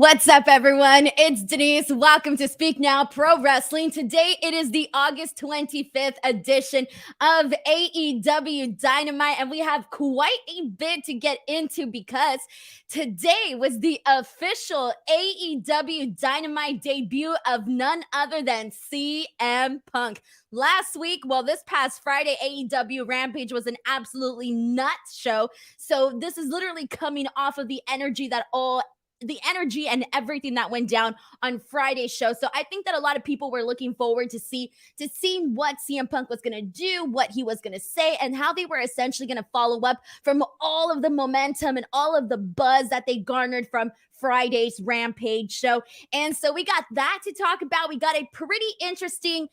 What's up, everyone? It's Denise. Welcome to Speak Now Pro Wrestling. Today, it is the August 25th edition of AEW Dynamite, and we have quite a bit to get into because today was the official AEW Dynamite debut of none other than CM Punk. Last week, this past Friday, AEW Rampage was an absolutely nuts show. So this is literally coming off of the energy and everything that went down on Friday's show. So I think that a lot of people were looking forward to seeing what CM Punk was going to do, what he was going to say, and how they were essentially going to follow up from all of the momentum and all of the buzz that they garnered from Friday's Rampage show. And so we got that to talk about. We got a pretty interesting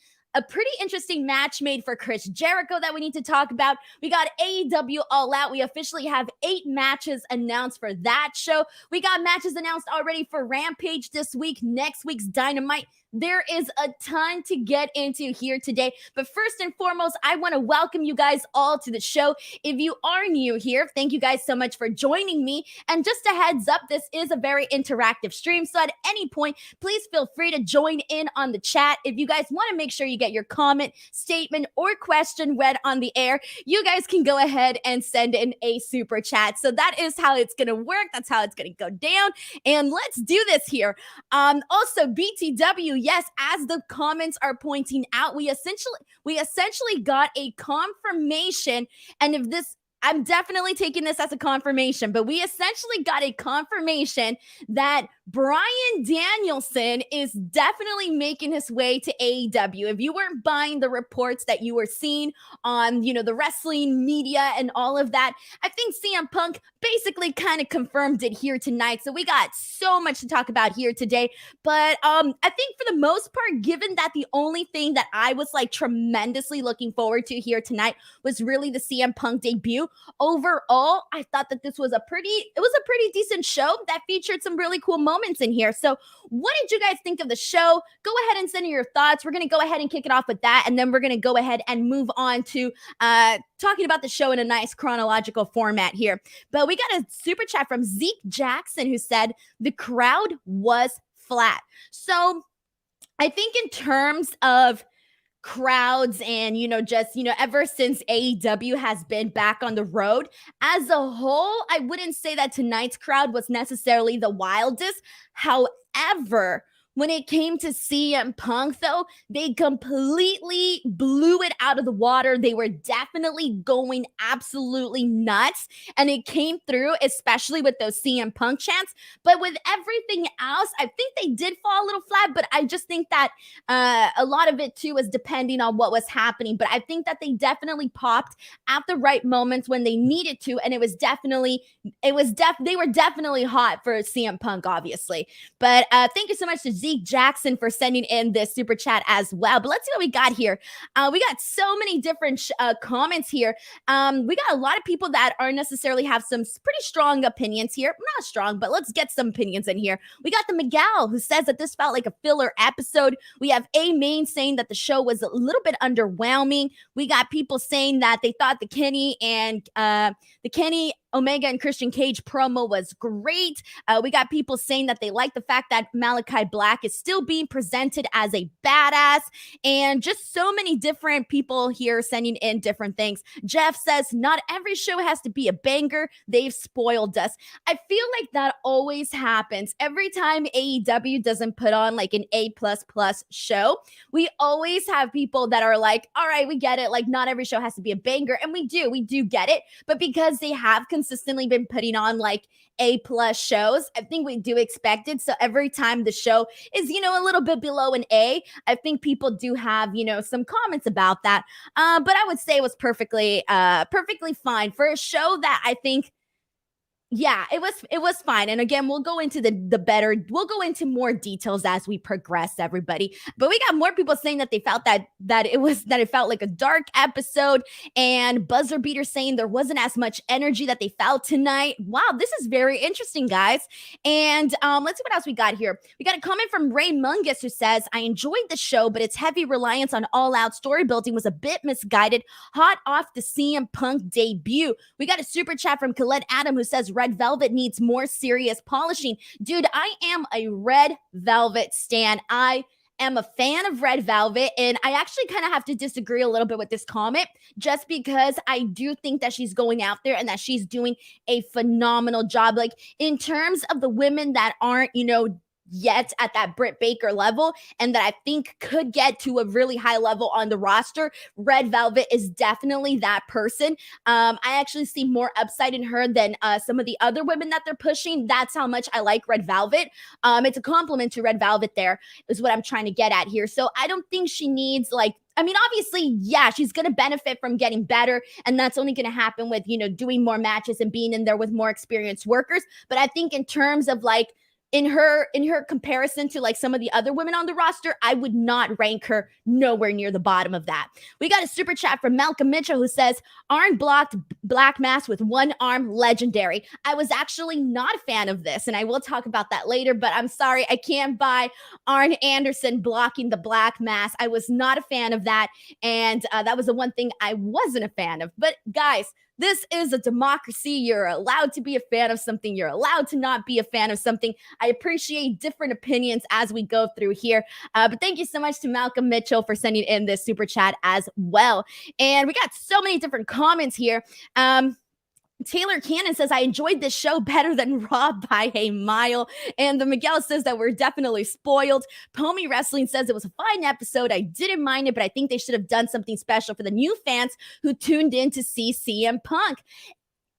match made for Chris Jericho that we need to talk about. We got AEW All Out. We officially have 8 matches announced for that show. We got matches announced already for Rampage this week, next week's Dynamite. There is a ton to get into here today. But first and foremost, I want to welcome you guys all to the show. If you are new here, thank you guys so much for joining me. And just a heads up, this is a very interactive stream. So at any point, please feel free to join in on the chat. If you guys want to make sure you get your comment, statement, or question read on the air, you guys can go ahead and send in a super chat. So that is how it's going to work. That's how it's going to go down. And let's do this here. Also, BTW, yes, as the comments are pointing out, we essentially got a confirmation. And if this, I'm definitely taking this as a confirmation, but we essentially got a confirmation that Bryan Danielson is definitely making his way to AEW. If you weren't buying the reports that you were seeing on, the wrestling media and all of that, I think CM Punk basically kind of confirmed it here tonight. So we got so much to talk about here today. But I think for the most part, given that the only thing that I was tremendously looking forward to here tonight was really the CM Punk debut, overall, I thought that this was a pretty decent show that featured some really cool moments in here. So what did you guys think of the show? Go ahead and send in your thoughts. We're going to go ahead and kick it off with that. And then we're going to go ahead and move on to talking about the show in a nice chronological format here. But we got a super chat from Zeke Jackson who said the crowd was flat. So I think in terms of crowds and ever since AEW has been back on the road as a whole, I wouldn't say that tonight's crowd was necessarily the wildest. However, when it came to CM Punk, though, they completely blew it out of the water. They were definitely going absolutely nuts, and it came through, especially with those CM Punk chants. But with everything else, I think they did fall a little flat, but I just think that a lot of it, too, was depending on what was happening. But I think that they definitely popped at the right moments when they needed to, and they were definitely hot for CM Punk, obviously. But thank you so much to Zeke Jackson for sending in this super chat as well. But let's see what we got here. We got so many different comments here. We got a lot of people that aren't necessarily have some pretty strong opinions here. Not strong, but let's get some opinions in here. We got the Miguel who says that this felt like a filler episode. We have A Main saying that the show was a little bit underwhelming. We got people saying that they thought the Kenny Omega and Christian Cage promo was great. We got people saying that they like the fact that Malakai Black is still being presented as a badass, and just so many different people here sending in different things. Jeff says, not every show has to be a banger. They've spoiled us. I feel like that always happens. Every time AEW doesn't put on an A++ show, we always have people that are like, all right, we get it. Not every show has to be a banger. And we do get it. But because they have consistently been putting on A+ shows, I think we do expect it. So every time the show is, a little bit below an A, I think people do have, some comments about that. But I would say it was perfectly fine for a show that I think, yeah, it was fine. And again, we'll go into we'll go into more details as we progress, everybody. But we got more people saying that they felt that it felt like a dark episode, and Buzzer Beater saying there wasn't as much energy that they felt tonight. Wow, this is very interesting, guys. And let's see what else we got here. We got a comment from Ray Mungus who says, I enjoyed the show, but its heavy reliance on all-out story building was a bit misguided, hot off the CM Punk debut. We got a super chat from Colette Adam who says, Red Velvet needs more serious polishing. Dude, I am a Red Velvet stan. I am a fan of Red Velvet, and I actually kind of have to disagree a little bit with this comment just because I do think that she's going out there and that she's doing a phenomenal job. Like, in terms of the women that aren't, yet at that Britt Baker level and that I think could get to a really high level on the roster, Red Velvet is definitely that person. I actually see more upside in her than some of the other women that they're pushing. That's how much I like Red Velvet. It's a compliment to Red Velvet there is what I'm trying to get at here. So I don't think she needs obviously, yeah, she's going to benefit from getting better, and that's only going to happen with, doing more matches and being in there with more experienced workers. But I think in terms of in her comparison to some of the other women on the roster, I would not rank her nowhere near the bottom of that. We got a super chat from Malcolm Mitchell who says, Arn blocked Black Mass with one arm, legendary. I was actually not a fan of this, and I will talk about that later, but I'm sorry, I can't buy Arn Anderson blocking the Black Mass. I was not a fan of that, and that was the one thing I wasn't a fan of. But guys, this is a democracy. You're allowed to be a fan of something. You're allowed to not be a fan of something. I appreciate different opinions as we go through here. But thank you so much to Malcolm Mitchell for sending in this super chat as well. And we got so many different comments here. Taylor Cannon says, I enjoyed this show better than Raw by a mile. And the Miguel says that we're definitely spoiled. Pomi Wrestling says it was a fine episode. I didn't mind it, but I think they should have done something special for the new fans who tuned in to see CM Punk.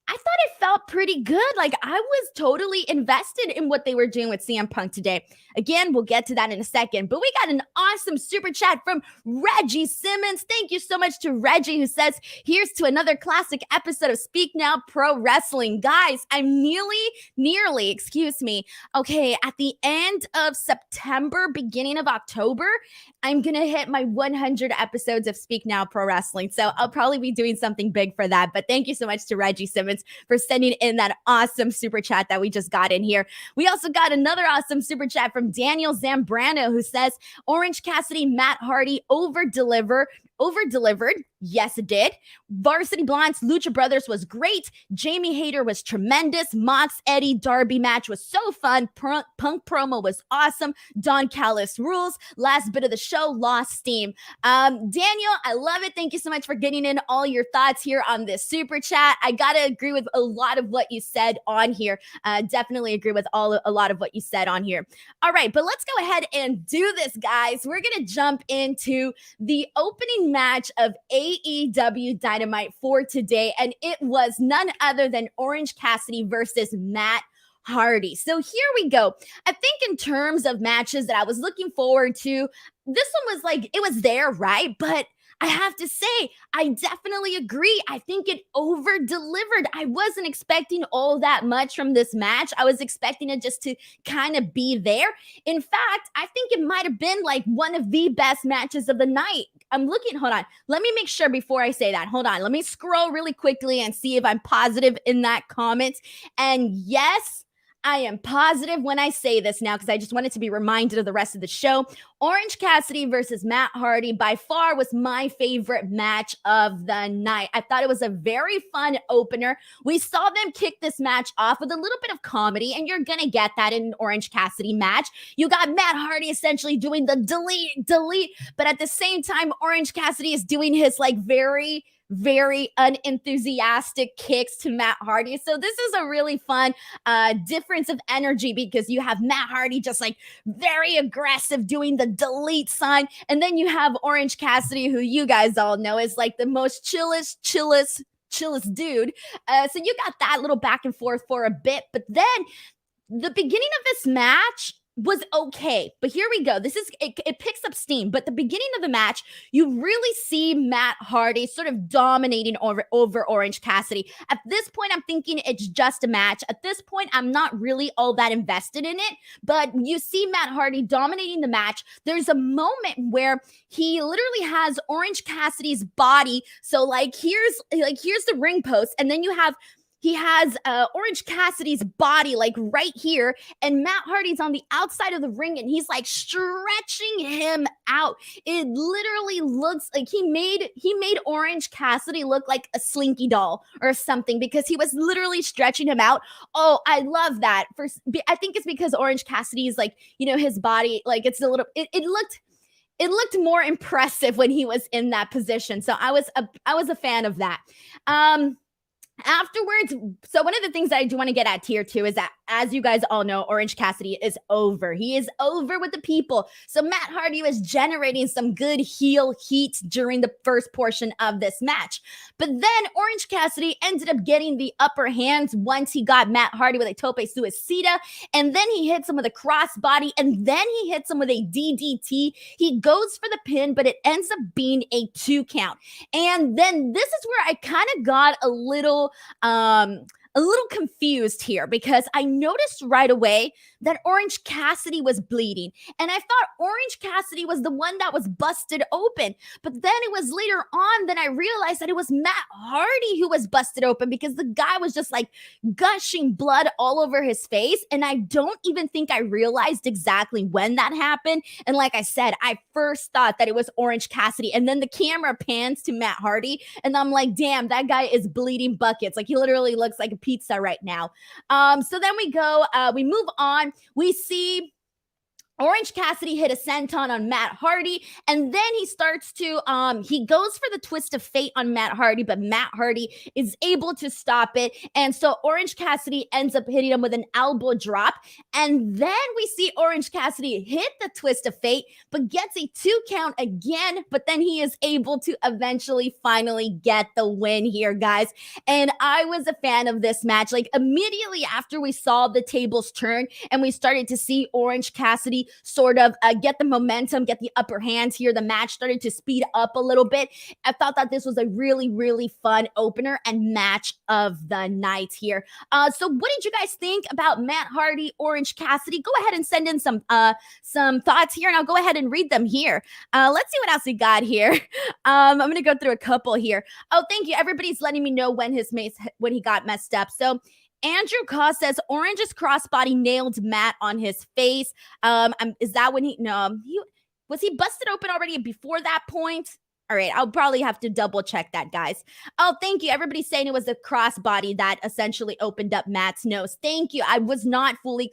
I thought it felt pretty good. I was totally invested in what they were doing with CM Punk today. Again, we'll get to that in a second. But we got an awesome super chat from Reggie Simmons. Thank you so much to Reggie, who says, here's to another classic episode of Speak Now Pro Wrestling. Guys, I'm nearly, okay, at the end of September, beginning of October, I'm going to hit my 100 episodes of Speak Now Pro Wrestling. So I'll probably be doing something big for that. But thank you so much to Reggie Simmons for sending in that awesome super chat that we just got in here. We also got another awesome super chat from Daniel Zambrano, who says, Orange Cassidy, Matt Hardy over-delivered. Yes, it did. Varsity Blondes, Lucha Brothers was great. Jamie Hayter was tremendous. Mox, Eddie, Darby match was so fun. Punk promo was awesome. Don Callis rules. Last bit of the show, lost steam. Daniel, I love it. Thank you so much for getting in all your thoughts here on this super chat. I gotta agree with a lot of what you said on here. Definitely agree with a lot of what you said on here. All right, but let's go ahead and do this, guys. We're gonna jump into the opening match of AEW Dynamite for today, and it was none other than Orange Cassidy versus Matt Hardy. So here we go. I think in terms of matches that I was looking forward to, this one was it was there, right? But I have to say, I definitely agree. I think it over-delivered. I wasn't expecting all that much from this match. I was expecting it just to kind of be there. In fact, I think it might have been one of the best matches of the night. I'm looking, hold on. Let me make sure before I say that. Hold on. Let me scroll really quickly and see if I'm positive in that comment. And yes, I am positive when I say this now because I just wanted to be reminded of the rest of the show. Orange Cassidy versus Matt Hardy by far was my favorite match of the night. I thought it was a very fun opener. We saw them kick this match off with a little bit of comedy, and you're going to get that in an Orange Cassidy match. You got Matt Hardy essentially doing the delete, but at the same time, Orange Cassidy is doing his very unenthusiastic kicks to Matt Hardy. So this is a really fun difference of energy because you have Matt Hardy just very aggressive doing the delete sign. And then you have Orange Cassidy, who you guys all know is the most chillest dude. So you got that little back and forth for a bit. But then the beginning of this match was okay, but here we go. It picks up steam, but the beginning of the match, you really see Matt Hardy sort of dominating over Orange Cassidy. At this point, I'm thinking it's just a match. At this point, I'm not really all that invested in it, but you see Matt Hardy dominating the match. There's a moment where he literally has Orange Cassidy's body. So here's the ring post, and then you have he has Orange Cassidy's body like right here, and Matt Hardy's on the outside of the ring, and he's like stretching him out. It literally looks like he made Orange Cassidy look like a Slinky doll or something, because he was literally stretching him out. Oh, I love that. I think it's because Orange Cassidy is like, his body, like it's a little. It looked more impressive when he was in that position. So I was a fan of that. Afterwards, so one of the things that I do want to get at here too is that, as you guys all know, Orange Cassidy is over. He is over with the people. So Matt Hardy was generating some good heel heat during the first portion of this match. But then Orange Cassidy ended up getting the upper hand once he got Matt Hardy with a tope suicida, and then he hits him with a crossbody, and then he hits him with a DDT. He goes for the pin, but it ends up being a 2 count. And then this is where I kind of got a little confused here, because I noticed right away that Orange Cassidy was bleeding, and I thought Orange Cassidy was the one that was busted open. But then it was later on that I realized that it was Matt Hardy who was busted open, because the guy was just like gushing blood all over his face, and I don't even think I realized exactly when that happened. And like I said, I first thought that it was Orange Cassidy, and then the camera pans to Matt Hardy, and I'm like, damn, that guy is bleeding buckets. Like, he literally looks like a pizza right now. So then we move on. We see Orange Cassidy hit a senton on Matt Hardy, and then he starts to, he goes for the twist of fate on Matt Hardy, but Matt Hardy is able to stop it. And so Orange Cassidy ends up hitting him with an elbow drop. And then we see Orange Cassidy hit the twist of fate, but gets a 2 count again. But then he is able to eventually finally get the win here, guys. And I was a fan of this match. Like, immediately after we saw the tables turn and we started to see Orange Cassidy sort of get the momentum, get the upper hand here, the match started to speed up a little bit. I thought that this was a really, really fun opener and match of the night here. So what did you guys think about Matt Hardy, Orange Cassidy? Go ahead and send in some thoughts here, and I'll go ahead and read them here. Let's see what else we got here. I'm going to go through a couple here. Oh, thank you. Everybody's letting me know when he got messed up. So Andrew Caw says Orange's crossbody nailed Matt on his face. Is that when was he busted open already before that point? All right, I'll probably have to double check that, guys. Oh, thank you. Everybody's saying it was the crossbody that essentially opened up Matt's nose. Thank you. I was not fully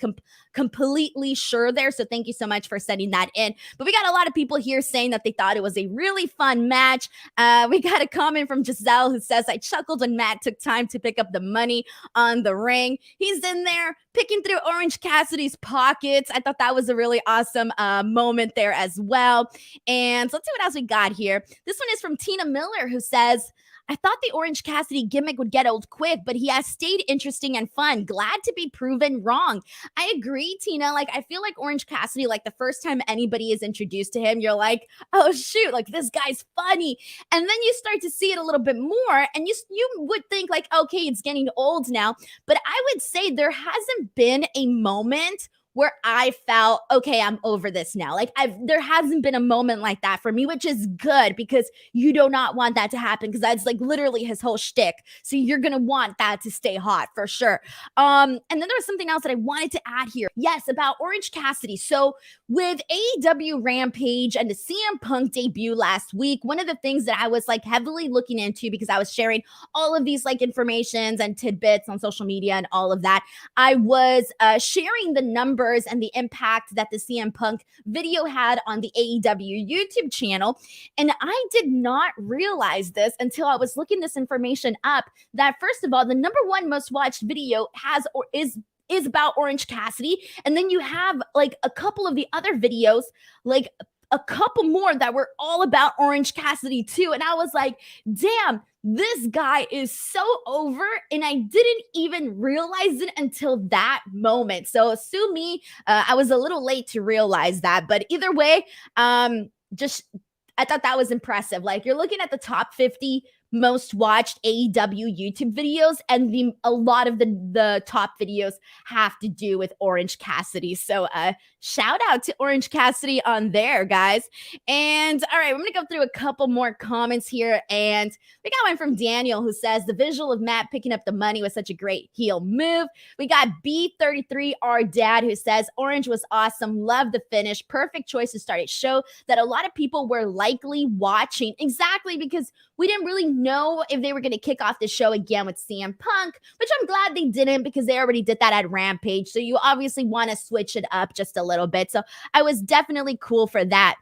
completely sure there, so thank you so much for sending that in. But we got a lot of people here saying that they thought it was a really fun match. We got a comment from Giselle who says, I chuckled when Matt took time to pick up the money on the ring. He's in there picking through Orange Cassidy's pockets. I thought that was a really awesome moment there as well. And so let's see what else we got here. This one is from Tina Miller, who says, I thought the Orange Cassidy gimmick would get old quick, but he has stayed interesting and fun. Glad to be proven wrong. I agree, Tina. Like, I feel like Orange Cassidy, like the first time anybody is introduced to him, you're like, oh shoot, like this guy's funny. And then you start to see it a little bit more, and you would think like, okay, it's getting old now. But I would say there hasn't been a moment where I felt, okay, I'm over this now. Like, there hasn't been a moment like that for me, which is good, because you do not want that to happen, because that's like literally his whole shtick. So you're going to want that to stay hot for sure. And then there was something else that I wanted to add here. Yes, about Orange Cassidy. So with AEW Rampage and the CM Punk debut last week, one of the things that I was like heavily looking into, because I was sharing all of these like informations and tidbits on social media and all of that, I was sharing the numbers and the impact that the CM Punk video had on the AEW YouTube channel. And I did not realize this until I was looking this information up, that first of all, the number 1 most watched video is about Orange Cassidy. And then you have like a couple of the other videos, like a couple more that were all about Orange Cassidy too. And I was like, damn, this guy is so over, and I didn't even realize it until that moment. So sue me, I was a little late to realize that. But either way, I thought that was impressive. Like, you're looking at the top 50 most watched AEW YouTube videos, and a lot of the top videos have to do with Orange Cassidy. So shout out to Orange Cassidy on there, guys. And all right, I'm gonna go through a couple more comments here, and we got one from Daniel who says the visual of Matt picking up the money was such a great heel move. We got B33 our dad who says Orange was awesome, love the finish, perfect choice to start a show that a lot of people were likely watching. Exactly, because we didn't really know if they were going to kick off the show again with CM Punk, which I'm glad they didn't, because they already did that at Rampage. So you obviously want to switch it up just a little bit. So I was definitely cool for that.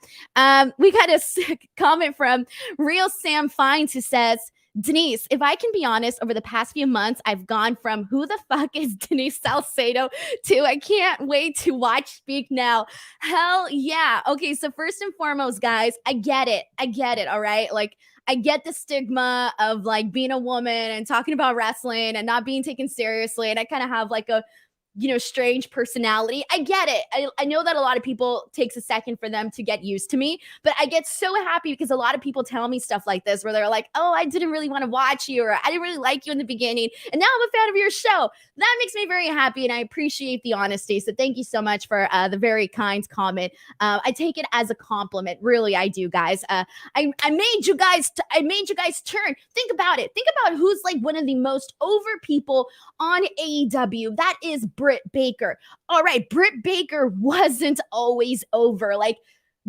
We got a comment from Real Sam Fines who says, Denise, if I can be honest, over the past few months, I've gone from who the fuck is Denise Salcedo to I can't wait to watch Speak Now. Hell yeah. Okay, so first and foremost, guys, I get it. All right. Like, I get the stigma of like being a woman and talking about wrestling and not being taken seriously. And I kind of have like a, strange personality. I get it. I know that a lot of people takes a second for them to get used to me, but I get so happy because a lot of people tell me stuff like this where they're like, oh, I didn't really want to watch you, or I didn't really like you in the beginning, and now I'm a fan of your show. That makes me very happy, and I appreciate the honesty. So thank you so much for the very kind comment. I take it as a compliment. Really, I do, guys. I made you guys turn. Think about it. Think about who's like one of the most over people on AEW. That is Britt Baker. All right, Britt Baker wasn't always over. Like,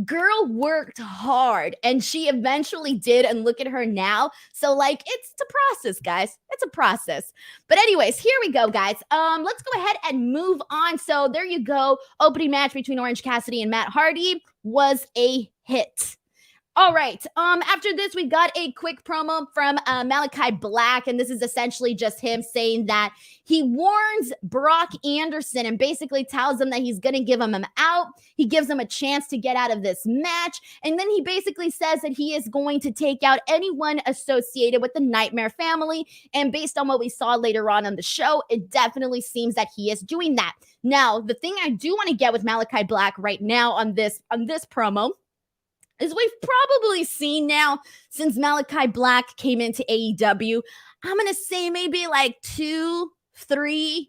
girl worked hard and she eventually did, and look at her now. So like, it's a process, guys. It's a process. But anyways, here we go, guys. Let's go ahead and move on. So there you go. Opening match between Orange Cassidy and Matt Hardy was a hit. All right. After this, we got a quick promo from Malakai Black, and this is essentially just him saying that he warns Brock Anderson and basically tells him that he's going to give him out. He gives him a chance to get out of this match, and then he basically says that he is going to take out anyone associated with the Nightmare family, and based on what we saw later on the show, it definitely seems that he is doing that. Now, the thing I do want to get with Malakai Black right now on this promo is we've probably seen now since Malakai Black came into AEW, I'm going to say maybe like 2, 3,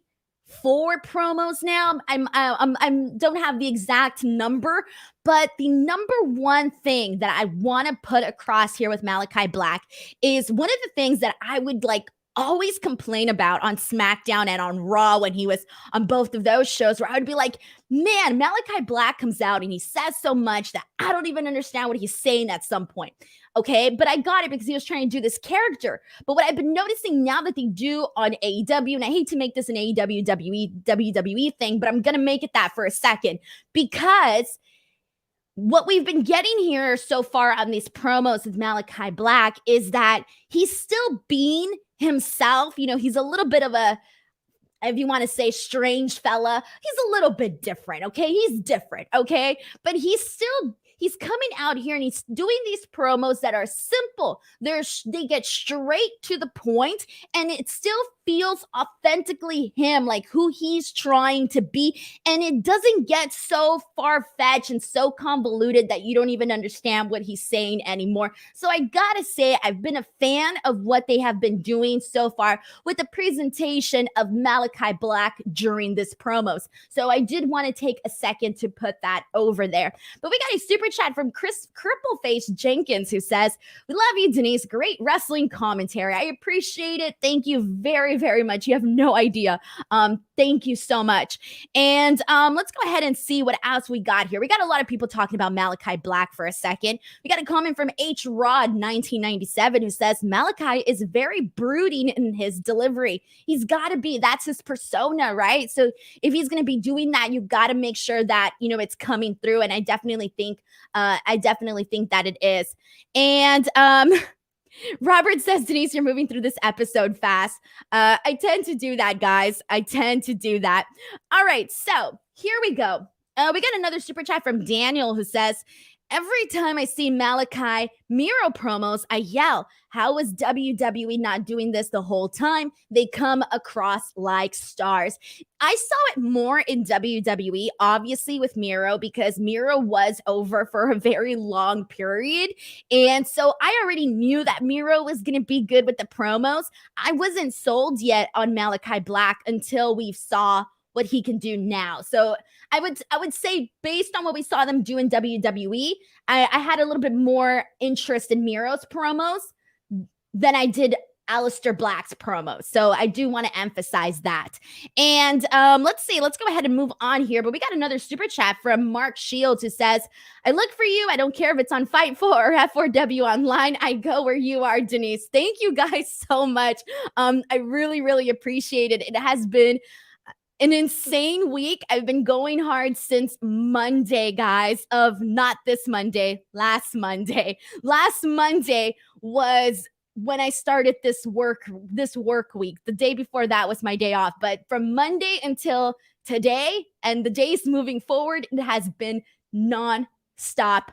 4 promos now. I don't have the exact number, but the number one thing that I want to put across here with Malakai Black is one of the things that I would like always complain about on SmackDown and on Raw when he was on both of those shows, where I would be like, man, Malakai Black comes out and he says so much that I don't even understand what he's saying at some point. Okay, but I got it because he was trying to do this character. But what I've been noticing now that they do on AEW, and I hate to make this an AEW WWE thing, but I'm going to make it that for a second, because what we've been getting here so far on these promos with Malakai Black is that he's still being himself. He's a little bit of a, if you want to say, strange fella. He's a little bit different, okay? He's different, okay? But he's coming out here and he's doing these promos that are simple. They get straight to the point, and it still feels authentically him, like who he's trying to be. And it doesn't get so far-fetched and so convoluted that you don't even understand what he's saying anymore. So I gotta say, I've been a fan of what they have been doing so far with the presentation of Malakai Black during this promos. So I did want to take a second to put that over there. But we got a super chat from Chris Crippleface Jenkins who says, we love you, Denise. Great wrestling commentary. I appreciate it. Thank you very, very much. You have no idea. Thank you so much. And let's go ahead and see what else we got here. We got a lot of people talking about Malakai Black for a second. We got a comment from H Rod 1997 who says Malakai is very brooding in his delivery. He's got to be. That's his persona, right? So if he's going to be doing that, you got to make sure that it's coming through. And I definitely think that it is. And Robert says, Denise, you're moving through this episode fast. I tend to do that, guys. I tend to do that. All right, so here we go. We got another super chat from Daniel who says, every time I see Malakai Miro promos, I yell, how is WWE not doing this the whole time? They come across like stars. I saw it more in WWE, obviously, with Miro, because Miro was over for a very long period. And so I already knew that Miro was going to be good with the promos. I wasn't sold yet on Malakai Black until we saw what he can do now. So I would say, based on what we saw them do in WWE, I had a little bit more interest in Miro's promos than I did Aleister Black's promos. So I do want to emphasize that. And let's go ahead and move on here. But we got another super chat from Mark Shields, who says, I look for you. I don't care if it's on Fightful or F4W Online. I go where you are, Denise. Thank you guys so much. I really, really appreciate it. It has been an insane week. I've been going hard since Monday, guys, of not this Monday, last Monday. Last Monday was when I started this work week. The day before that was my day off. But from Monday until today and the days moving forward, it has been non-stop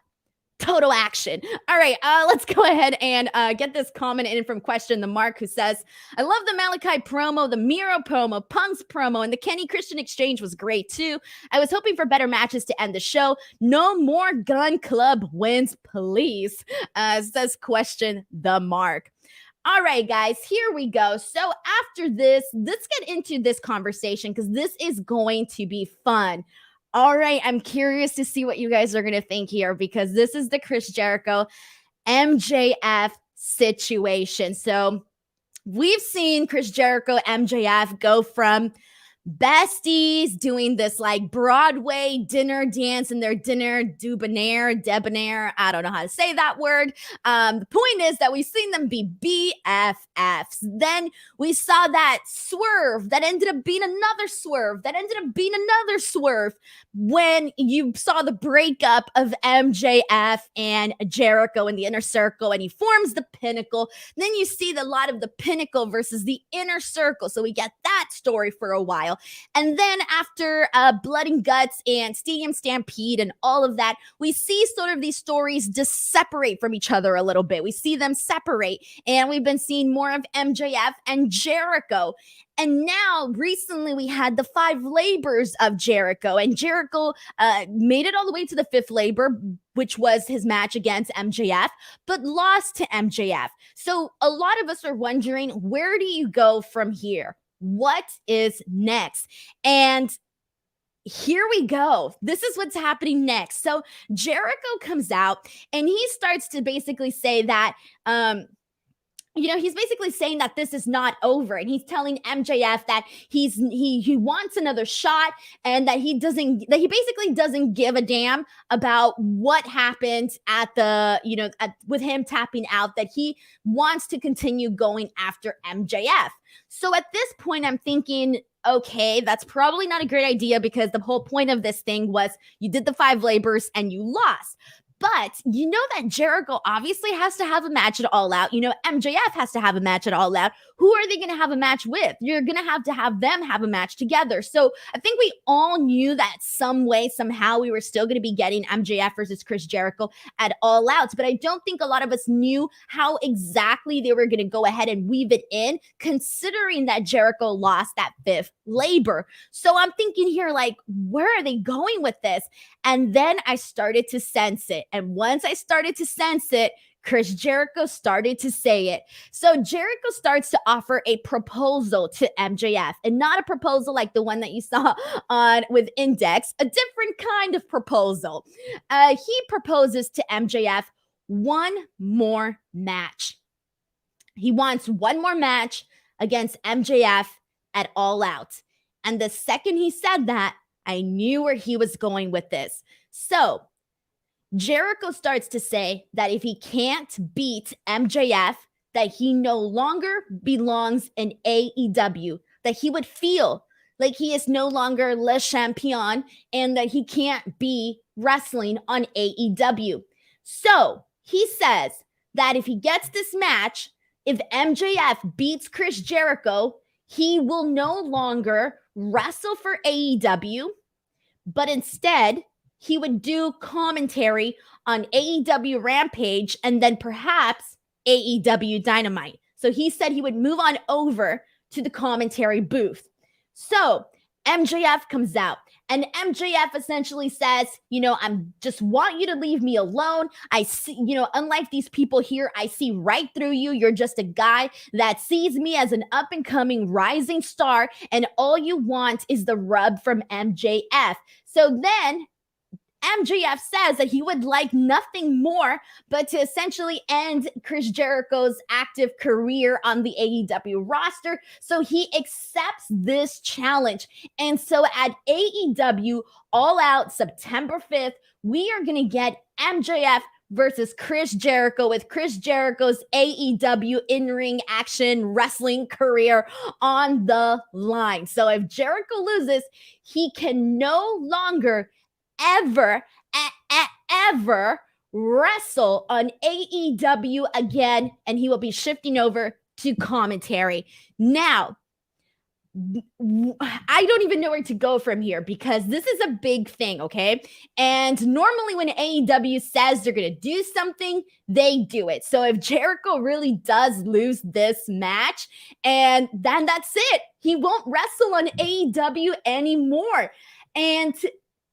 total action. All right, let's go ahead and get this comment in from Question the Mark, who says, I love the Malakai promo, the Miro promo, Punk's promo, and the Kenny Christian exchange was great too. I was hoping for better matches to end the show. No more Gun Club wins, please, says Question the Mark. All right, guys, here we go. So after this, let's get into this conversation, because this is going to be fun. All right, I'm curious to see what you guys are going to think here, because this is the Chris Jericho MJF situation. So we've seen Chris Jericho MJF go from besties doing this like Broadway dinner dance in their dinner debonair. I don't know how to say that word. The point is that we've seen them be BFFs. Then we saw that swerve that ended up being another swerve when you saw the breakup of MJF and Jericho in the Inner Circle, and he forms the Pinnacle. Then you see a lot of the Pinnacle versus the Inner Circle. So we get that story for a while. And then after Blood and Guts and Stadium Stampede and all of that, we see sort of these stories just separate from each other a little bit. We see them separate, and we've been seeing more of MJF and Jericho. And now, recently, we had the 5 labors of Jericho, and Jericho made it all the way to the 5th labor, which was his match against MJF, but lost to MJF. So a lot of us are wondering, where do you go from here? What is next? And here we go. This is what's happening next. So Jericho comes out and he starts to basically say that, he's basically saying that this is not over, and he's telling MJF that he wants another shot, and that he basically doesn't give a damn about what happened with him tapping out, that he wants to continue going after MJF. So at this point, I'm thinking, okay, that's probably not a great idea, because the whole point of this thing was you did the 5 labors and you lost. But you know that Jericho obviously has to have a match at All Out. MJF has to have a match at All Out. Who are they going to have a match with? You're going to have them have a match together. So I think we all knew that some way, somehow, we were still going to be getting MJF versus Chris Jericho at All Out. But I don't think a lot of us knew how exactly they were going to go ahead and weave it in, considering that Jericho lost that 5th labor. So I'm thinking here, like, where are they going with this? And then I started to sense it. And once I started to sense it, Chris Jericho started to say it. So Jericho starts to offer a proposal to MJF, and not a proposal like the one that you saw with Index, a different kind of proposal. He proposes to MJF one more match. He wants one more match against MJF at All Out. And the second he said that, I knew where he was going with this. So Jericho starts to say that if he can't beat MJF, that he no longer belongs in AEW, that he would feel like he is no longer Le Champion, and that he can't be wrestling on AEW. So he says that if he gets this match, if MJF beats Chris Jericho, he will no longer wrestle for AEW, but instead he would do commentary on AEW Rampage and then perhaps AEW Dynamite. So he said he would move on over to the commentary booth. So MJF comes out and MJF essentially says, I just want you to leave me alone. I see, unlike these people here, I see right through you. You're just a guy that sees me as an up and coming rising star. And all you want is the rub from MJF. So then MJF says that he would like nothing more but to essentially end Chris Jericho's active career on the AEW roster. So he accepts this challenge. And so at AEW All Out September 5th, we are going to get MJF versus Chris Jericho with Chris Jericho's AEW in-ring action wrestling career on the line. So if Jericho loses, he can no longer ever wrestle on AEW again, and he will be shifting over to commentary. Now, I don't even know where to go from here because this is a big thing, okay? And normally when AEW says they're going to do something, they do it. So if Jericho really does lose this match, and then that's it. He won't wrestle on AEW anymore. And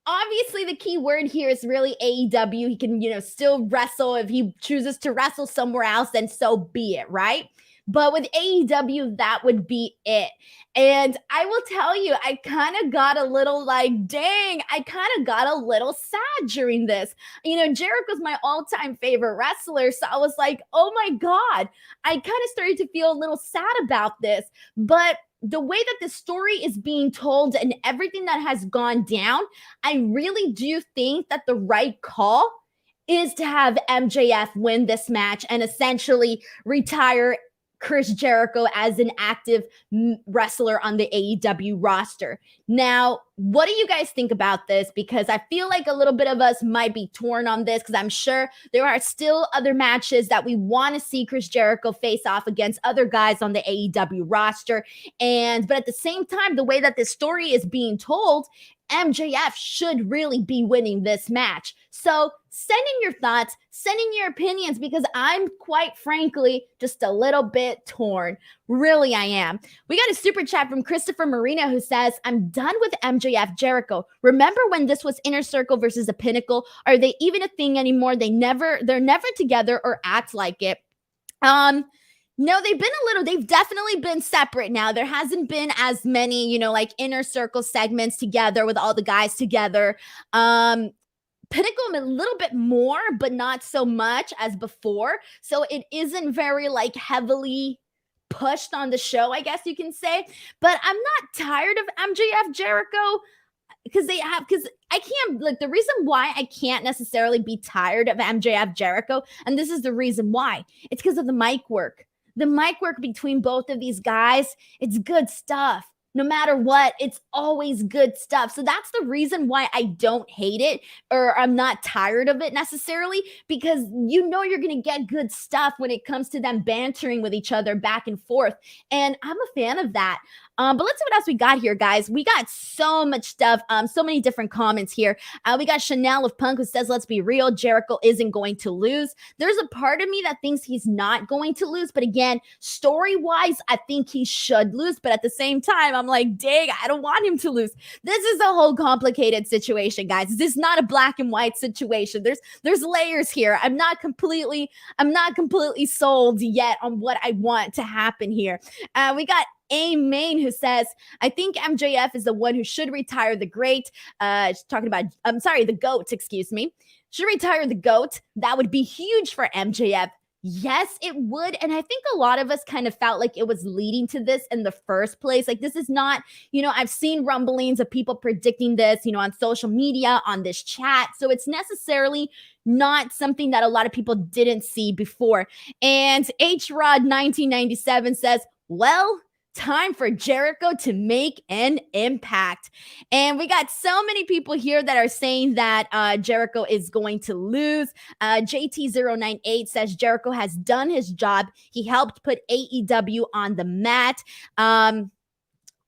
obviously, the key word here is really AEW. He can, still wrestle. If he chooses to wrestle somewhere else, then so be it, right? But with AEW, that would be it. And I will tell you, I kind of got a little dang, I kind of got a little sad during this. Jericho's my all-time favorite wrestler. So I was like, oh my God, I kind of started to feel a little sad about this. But the way that the story is being told and everything that has gone down, I really do think that the right call is to have MJF win this match and essentially retire Chris Jericho as an active wrestler on the AEW roster. Now, what do you guys think about this? Because I feel like a little bit of us might be torn on this because I'm sure there are still other matches that we want to see Chris Jericho face off against other guys on the AEW roster. But at the same time, the way that this story is being told, MJF should really be winning this match. So send in your thoughts, send in your opinions, because I'm quite frankly just a little bit torn. Really, I am. We got a super chat from Christopher Marino who says, I'm done with MJF Jericho. Remember when this was Inner Circle versus the Pinnacle? Are they even a thing anymore? They're never together or act like it. No, they've definitely been separate now. There hasn't been as many, Inner Circle segments together with all the guys together. Pinnacle a little bit more, but not so much as before. So it isn't very heavily pushed on the show, I guess you can say. But I'm not tired of MJF Jericho because I can't, the reason why I can't necessarily be tired of MJF Jericho, and this is the reason why, it's because of the mic work. The mic work between both of these guys, it's good stuff. No matter what, it's always good stuff. So that's the reason why I don't hate it or I'm not tired of it necessarily, because you're going to get good stuff when it comes to them bantering with each other back and forth. And I'm a fan of that. But let's see what else we got here, guys. We got so much stuff, so many different comments here. We got Chanel of Punk who says, let's be real, Jericho isn't going to lose. There's a part of me that thinks he's not going to lose. But again, story-wise, I think he should lose. But at the same time, I'm like, dang, I don't want him to lose. This is a whole complicated situation, guys. This is not a black and white situation. There's layers here. I'm not completely sold yet on what I want to happen here. We got Main who says, I think MJF is the one who should retire the GOAT, excuse me. Should retire the GOAT. That would be huge for MJF. Yes, it would. And I think a lot of us kind of felt like it was leading to this in the first place. This is not, I've seen rumblings of people predicting this, on social media, on this chat. So it's necessarily not something that a lot of people didn't see before. And H-Rod 1997 says, well, time for Jericho to make an impact. And we got so many people here that are saying that Jericho is going to lose. JT098 says Jericho has done his job. He helped put AEW on the mat.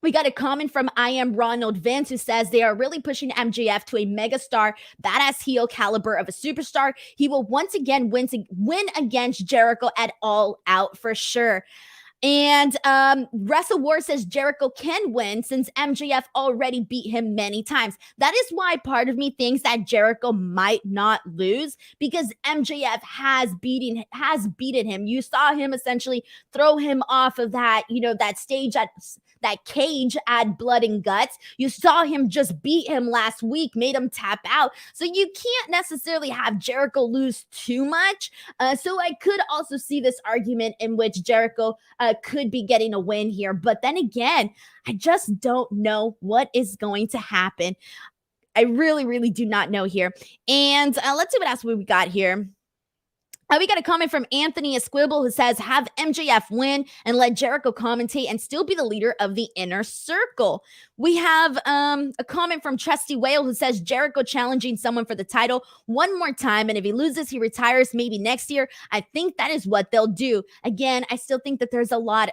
We got a comment from I Am Ronald Vince, who says they are really pushing MJF to a megastar, badass heel caliber of a superstar. He will once again win against Jericho at All Out for sure. And Wrestle War says Jericho can win since MJF already beat him many times. That is why part of me thinks that Jericho might not lose, because MJF has beaten him. You saw him essentially throw him off of that, that stage at that cage at Blood and Guts. You saw him just beat him last week, made him tap out. So you can't necessarily have Jericho lose too much. So I could also see this argument in which Jericho could be getting a win here. But then again, I just don't know what is going to happen. I really, really do not know here. And let's see what else we got here. We got a comment from Anthony Esquibble, who says, have MJF win and let Jericho commentate and still be the leader of the Inner Circle. We have a comment from Trusty Whale, who says Jericho challenging someone for the title one more time, and if he loses, he retires maybe next year. I think that is what they'll do. Again, I still think that there's a lot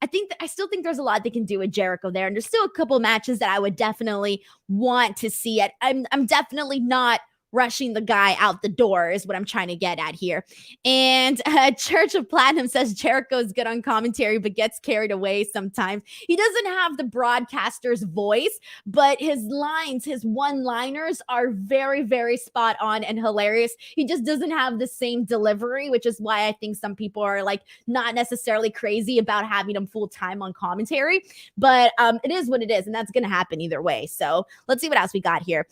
they can do with Jericho there, and there's still a couple matches that I would definitely want to see. I'm definitely not rushing the guy out the door is what I'm trying to get at here. And Church of Platinum says Jericho is good on commentary, but gets carried away sometimes. He doesn't have the broadcaster's voice, but his lines, his one-liners are very, very spot on and hilarious. He just doesn't have the same delivery, which is why I think some people are like not necessarily crazy about having him full-time on commentary. But it is what it is, and that's going to happen either way. So let's see what else we got here.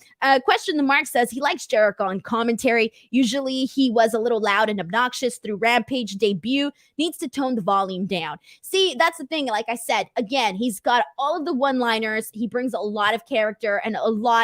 Question the Mark says he likes Jericho on commentary. Usually he was a little loud and obnoxious through Rampage debut. Needs to tone the volume down. See, that's the thing. Like I said, again, he's got all of the one-liners. He brings a lot of character and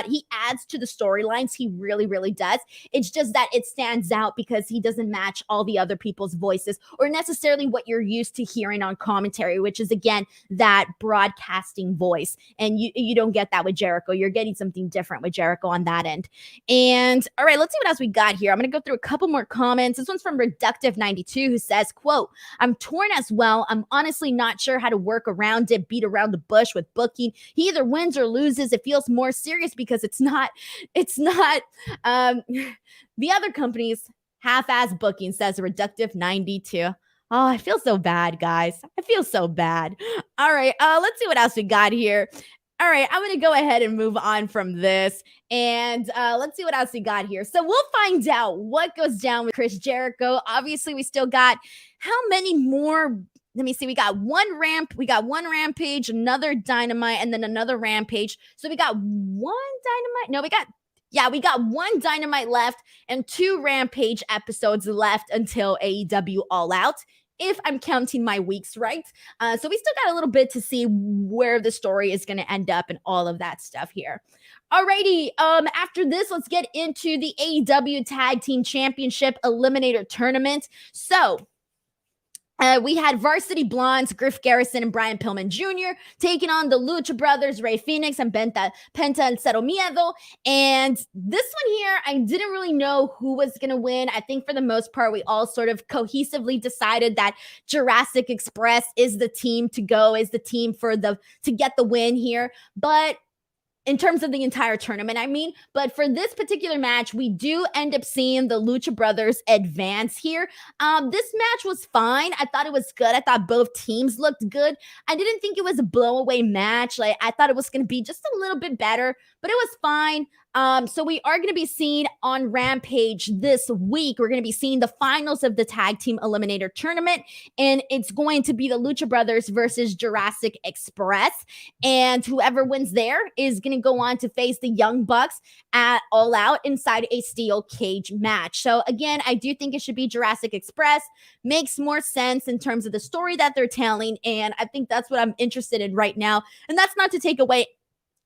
he adds to the storylines. He really, really does. It's just that it stands out because he doesn't match all the other people's voices or necessarily what you're used to hearing on commentary, which is, again, that broadcasting voice. And you don't get that with Jericho. You're getting something different with Jericho on that end. And all right, let's see what else we got here. I'm going to go through a couple more comments. This one's from Reductive92, who says, quote, I'm torn as well. I'm honestly not sure how to work around it, beat around the bush with booking. He either wins or loses. It feels more serious because it's not the other company's half-ass booking, says Reductive92. Oh, I feel so bad, guys. I feel so bad. All right, let's see what else we got here. All right, I'm going to go ahead and move on from this. And let's see what else we got here. So we'll find out what goes down with Chris Jericho. Obviously, we still got how many more? Let me see. We got one Rampage, another Dynamite, and then another Rampage. So we got one Dynamite. No, we got one Dynamite left and 2 Rampage episodes left until AEW All Out, if I'm counting my weeks right. So we still got a little bit to see where the story is going to end up and all of that stuff here. Alrighty, after this, let's get into the AEW Tag Team Championship Eliminator Tournament. So we had Varsity Blondes, Griff Garrison and Brian Pillman Jr. taking on the Lucha Brothers, Rey Fenix and Penta El Cero Miedo. And this one here, I didn't really know who was going to win. I think for the most part, we all sort of cohesively decided that Jurassic Express is the team to go, is the team to get the win here. But in terms of the entire tournament, but for this particular match, we do end up seeing the Lucha Brothers advance here. This match was fine. I thought it was good. I thought both teams looked good. I didn't think it was a blowaway match. Like, I thought it was going to be just a little bit better, but it was fine. So we are going to be seeing on Rampage this week, we're going to be seeing the finals of the Tag Team Eliminator Tournament, and it's going to be the Lucha Brothers versus Jurassic Express, and whoever wins there is going to go on to face the Young Bucks at All Out inside a steel cage match. So again, I do think it should be Jurassic Express. Makes more sense in terms of the story that they're telling, and I think that's what I'm interested in right now, and that's not to take away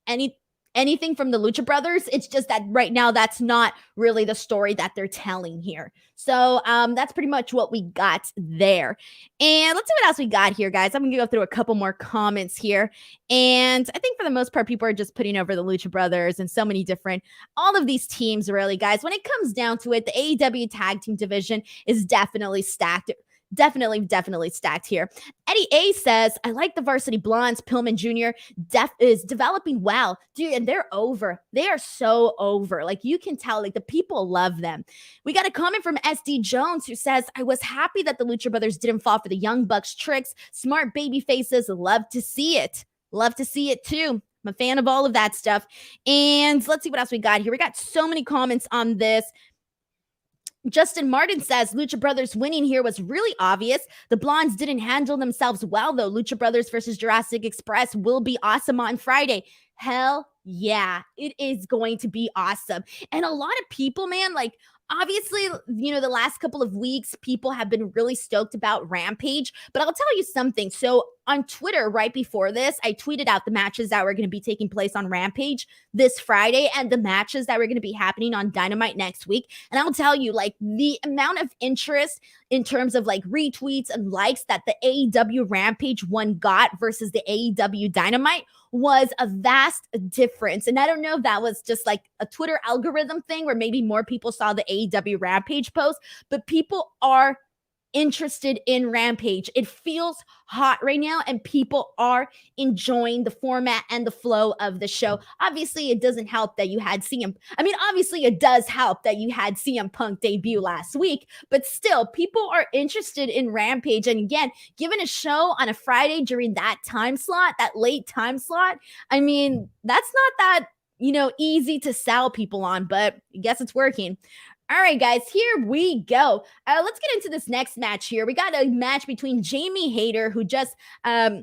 anything from the Lucha Brothers. It's just that right now that's not really the story that they're telling here. So that's pretty much what we got there. And let's see what else we got here, guys. I'm gonna go through a couple more comments here. And I think for the most part, people are just putting over the Lucha Brothers and so many different, all of these teams really, guys. When it comes down to it, the AEW tag team division is definitely stacked. definitely stacked here. Eddie A says, I like the Varsity Blondes. Pillman Jr. Is developing well. Dude, and they're over. They are so over. Like, you can tell, like, the people love them. We got a comment from SD Jones who says, I was happy that the Lucha Brothers didn't fall for the Young Bucks tricks. Smart baby faces. Love to see it. Love to see it too. I'm a fan of all of that stuff. And let's see what else we got here. We got so many comments on this. Justin Martin says, Lucha Brothers winning here was really obvious. The Blondes didn't handle themselves well, though. Lucha Brothers versus Jurassic Express will be awesome on Friday. Hell yeah, it is going to be awesome. And a lot of people, man, like, obviously, you know, the last couple of weeks, people have been really stoked about Rampage. But I'll tell you something. So on Twitter, right before this, I tweeted out the matches that were going to be taking place on Rampage this Friday and the matches that were going to be happening on Dynamite next week. And I'll tell you, like, the amount of interest in terms of like retweets and likes that the AEW Rampage one got versus the AEW Dynamite was a vast difference. And I don't know if that was just like a Twitter algorithm thing where maybe more people saw the AEW Rampage post, but people are interested in Rampage. It feels hot right now and people are enjoying the format and the flow of the show. Obviously, it doesn't help that you had obviously it does help that you had CM Punk debut last week, but still, people are interested in Rampage. And again, given a show on a Friday during that time slot, that late time slot, I mean, that's not that, easy to sell people on, but I guess it's working. All right, guys, here we go. Let's get into this next match here. We got a match between Jamie Hayter, who just who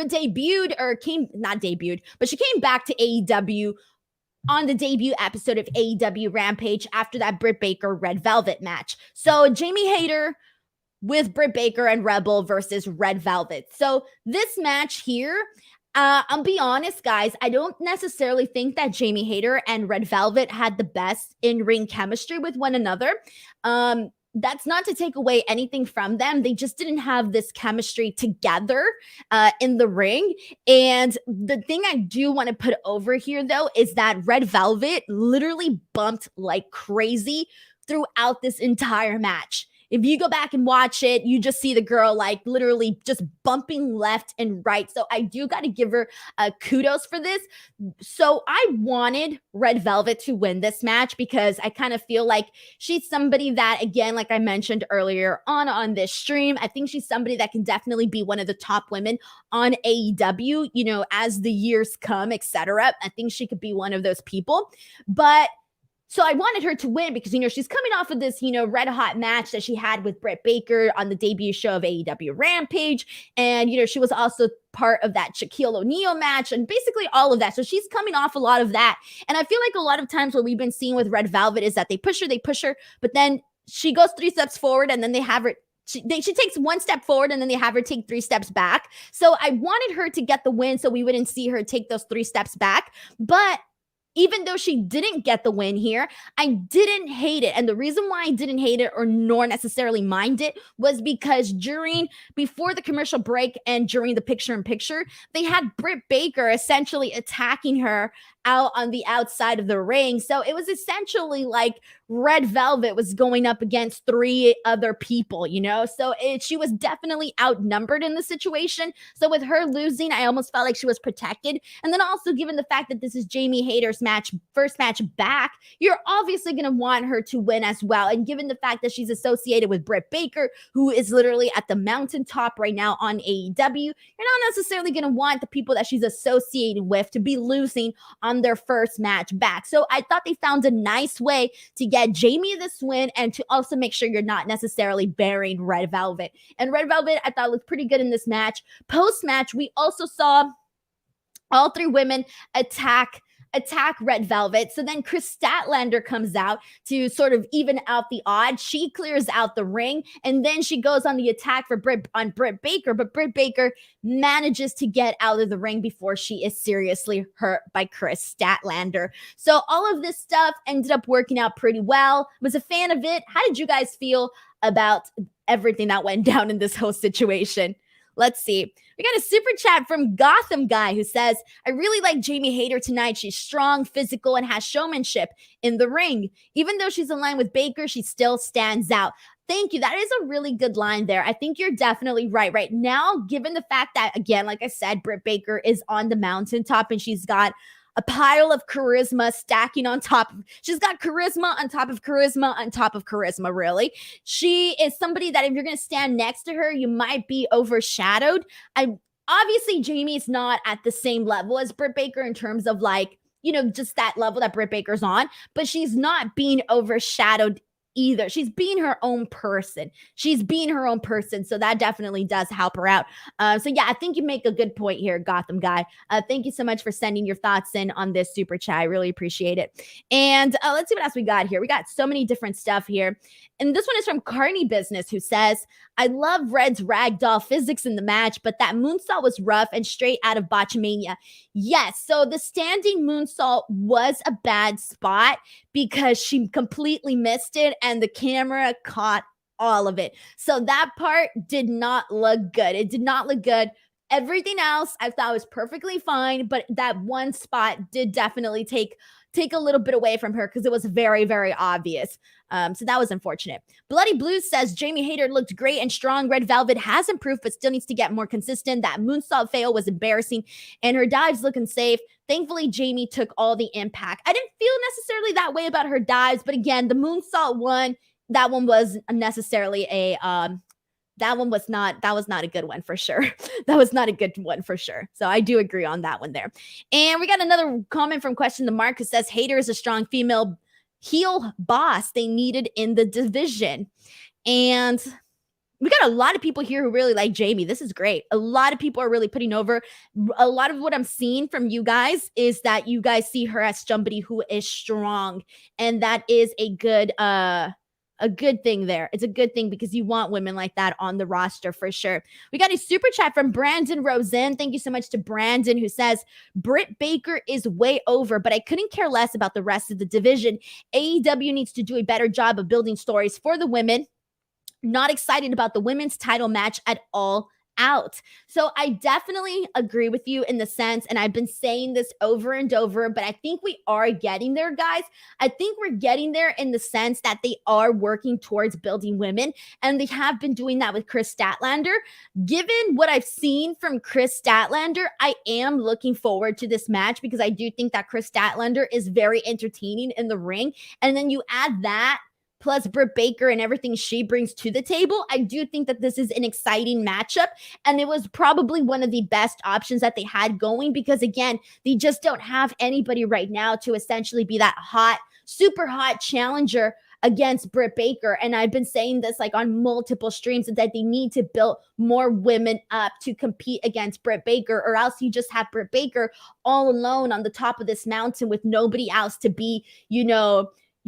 debuted, or not debuted, but she came back to AEW on the debut episode of AEW Rampage after that Britt Baker Red Velvet match. So Jamie Hayter with Britt Baker and Rebel versus Red Velvet. So this match here, I'll be honest, guys, I don't necessarily think that Jamie Hayter and Red Velvet had the best in-ring chemistry with one another. That's not to take away anything from them. They just didn't have this chemistry together in the ring. And the thing I do want to put over here, though, is that Red Velvet literally bumped like crazy throughout this entire match. If you go back and watch it, you just see the girl like literally just bumping left and right. So I do got to give her kudos for this. So I wanted Red Velvet to win this match because I kind of feel like she's somebody that, again, like I mentioned earlier on this stream, I think she's somebody that can definitely be one of the top women on AEW, as the years come, etc. I think she could be one of those people. But so I wanted her to win because, she's coming off of this, red hot match that she had with Britt Baker on the debut show of AEW Rampage. And, she was also part of that Shaquille O'Neal match and basically all of that. So she's coming off a lot of that. And I feel like a lot of times what we've been seeing with Red Velvet is that they push her, but then she goes 3 steps forward and then they have her. She takes 1 step forward and then they have her take 3 steps back. So I wanted her to get the win so we wouldn't see her take those 3 steps back. But even though she didn't get the win here, I didn't hate it. And the reason why I didn't hate it or nor necessarily mind it was because before the commercial break and during the picture-in-picture, they had Britt Baker essentially attacking her out on the outside of the ring. So it was essentially like Red Velvet was going up against 3 other people, So she was definitely outnumbered in the situation. So with her losing, I almost felt like she was protected. And then also given the fact that this is Jamie Hayter's first match back, you're obviously going to want her to win as well. And given the fact that she's associated with Britt Baker, who is literally at the mountaintop right now on AEW, you're not necessarily going to want the people that she's associated with to be losing on their first match back. So I thought they found a nice way to get Jamie this win and to also make sure you're not necessarily burying Red Velvet. And Red Velvet, I thought, looked pretty good in this match. Post-match, we also saw all 3 women attack Red Velvet. So then Chris Statlander comes out to sort of even out the odds. She clears out the ring and then she goes on the attack on Britt Baker, but Britt Baker manages to get out of the ring before she is seriously hurt by Chris Statlander. So all of this stuff ended up working out pretty well. Was a fan of it. How did you guys feel about everything that went down in this whole situation? Let's see. We got a super chat from Gotham Guy who says, I really like Jamie Hayter tonight. She's strong, physical, and has showmanship in the ring. Even though she's in line with Baker, she still stands out. Thank you. That is a really good line there. I think you're definitely right. Right now, given the fact that, again, like I said, Britt Baker is on the mountaintop and she's got a pile of charisma stacking on top. She's got charisma on top of charisma on top of charisma, really. She is somebody that if you're going to stand next to her, you might be overshadowed. Obviously, Jamie's not at the same level as Britt Baker in terms of like, just that level that Britt Baker's on, but she's not being overshadowed either. She's being her own person. So that definitely does help her out. So yeah, I think you make a good point here, Gotham guy. Thank you so much for sending your thoughts in on this super chat. I really appreciate it. And let's see what else we got here. We got so many different stuff here. And this one is from Carney Business, who says, I love Red's ragdoll physics in the match, but that moonsault was rough and straight out of Botchamania. Yes, so the standing moonsault was a bad spot because she completely missed it and the camera caught all of it. So that part did not look good. It did not look good. Everything else I thought was perfectly fine, but that one spot did definitely take a little bit away from her because it was very, very obvious. So that was unfortunate. Bloody Blues says Jamie Hayter looked great and strong. Red Velvet has improved, but still needs to get more consistent. That moonsault fail was embarrassing, and her dives looking safe. Thankfully, Jamie took all the impact. I didn't feel necessarily that way about her dives, but again, the moonsault one, that one was necessarily that was not a good one for sure. That was not a good one for sure. So I do agree on that one there. And we got another comment from Question the Mark who says Hayter is a strong female heel boss they needed in the division. And we got a lot of people here who really like Jamie. This is great. A lot of people are really putting over. A lot of what I'm seeing from you guys is that you guys see her as somebody who is strong. And that is a good thing there. It's a good thing because you want women like that on the roster for sure. We got a super chat from Brandon Rosen. Thank you so much to Brandon, who says Britt Baker is way over, but I couldn't care less about the rest of the division. AEW needs to do a better job of building stories for the women. Not excited about the women's title match at all. Out. So I definitely agree with you in the sense, and I've been saying this over and over, but I think we are getting there, guys. I think we're getting there in the sense that they are working towards building women, and they have been doing that with Chris Statlander. Given what I've seen from Chris Statlander, I am looking forward to this match because I do think that Chris Statlander is very entertaining in the ring. And then you add that plus Britt Baker and everything she brings to the table, I do think that this is an exciting matchup. And it was probably one of the best options that they had going because, again, they just don't have anybody right now to essentially be that hot, super hot challenger against Britt Baker. And I've been saying this like on multiple streams that they need to build more women up to compete against Britt Baker, or else you just have Britt Baker all alone on the top of this mountain with nobody else to be,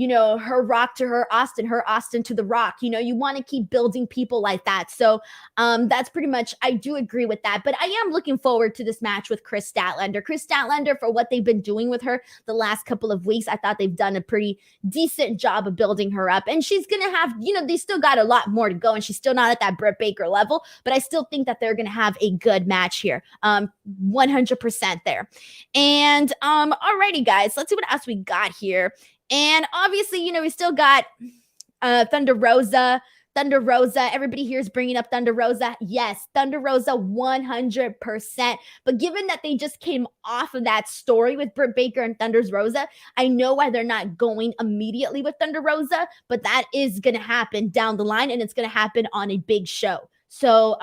her Rock to her Austin to the Rock. You want to keep building people like that. So that's pretty much, I do agree with that. But I am looking forward to this match with Chris Statlander. Chris Statlander, for what they've been doing with her the last couple of weeks, I thought they've done a pretty decent job of building her up. And she's going to have, they still got a lot more to go. And she's still not at that Britt Baker level. But I still think that they're going to have a good match here. 100% there. And alrighty, guys, let's see what else we got here. And obviously, we still got Thunder Rosa. Everybody here is bringing up Thunder Rosa. Yes, Thunder Rosa 100%. But given that they just came off of that story with Britt Baker and Thunder Rosa, I know why they're not going immediately with Thunder Rosa, but that is going to happen down the line, and it's going to happen on a big show. So,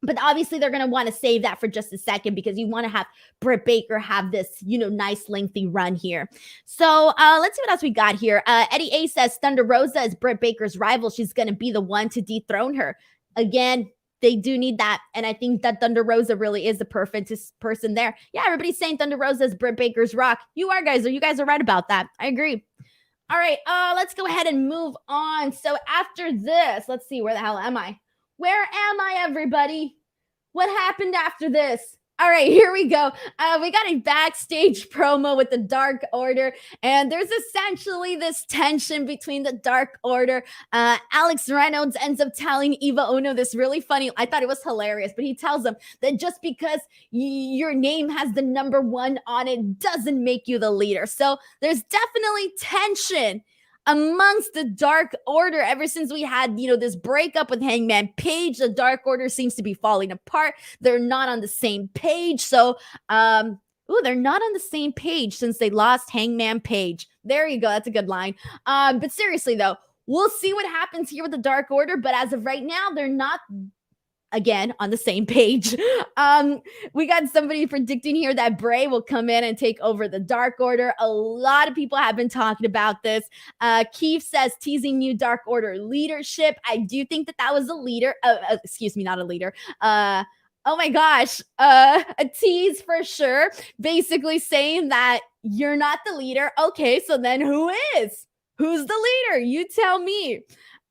but obviously they're going to want to save that for just a second because you want to have Britt Baker have this, nice lengthy run here. So let's see what else we got here. Eddie A says Thunder Rosa is Britt Baker's rival. She's going to be the one to dethrone her. Again, they do need that. And I think that Thunder Rosa really is the perfect person there. Yeah, everybody's saying Thunder Rosa is Britt Baker's Rock. You guys are right about that. I agree. All right, let's go ahead and move on. So after this, let's see, where the hell am I? Where am I, everybody? What happened after this? All right, here we go. We got a backstage promo with the Dark Order, and there's essentially this tension between the Dark Order. Alex Reynolds ends up telling Eva Uno this really funny, I thought it was hilarious, but he tells them that just because your name has the number 1 on it doesn't make you the leader. So there's definitely tension amongst the Dark Order. Ever since we had, this breakup with Hangman Page, the Dark Order seems to be falling apart. They're not on the same page. So, they're not on the same page since they lost Hangman Page. There you go. That's a good line. But seriously, though, we'll see what happens here with the Dark Order. But as of right now, they're not, again, on the same page. We got somebody predicting here that Bray will come in and take over the Dark Order. A lot of people have been talking about this. Keith says teasing new Dark Order leadership. I do think that was a leader. Excuse me, not a leader. Oh my gosh, a tease for sure. Basically saying that you're not the leader. Okay, so then who is? Who's the leader? You tell me.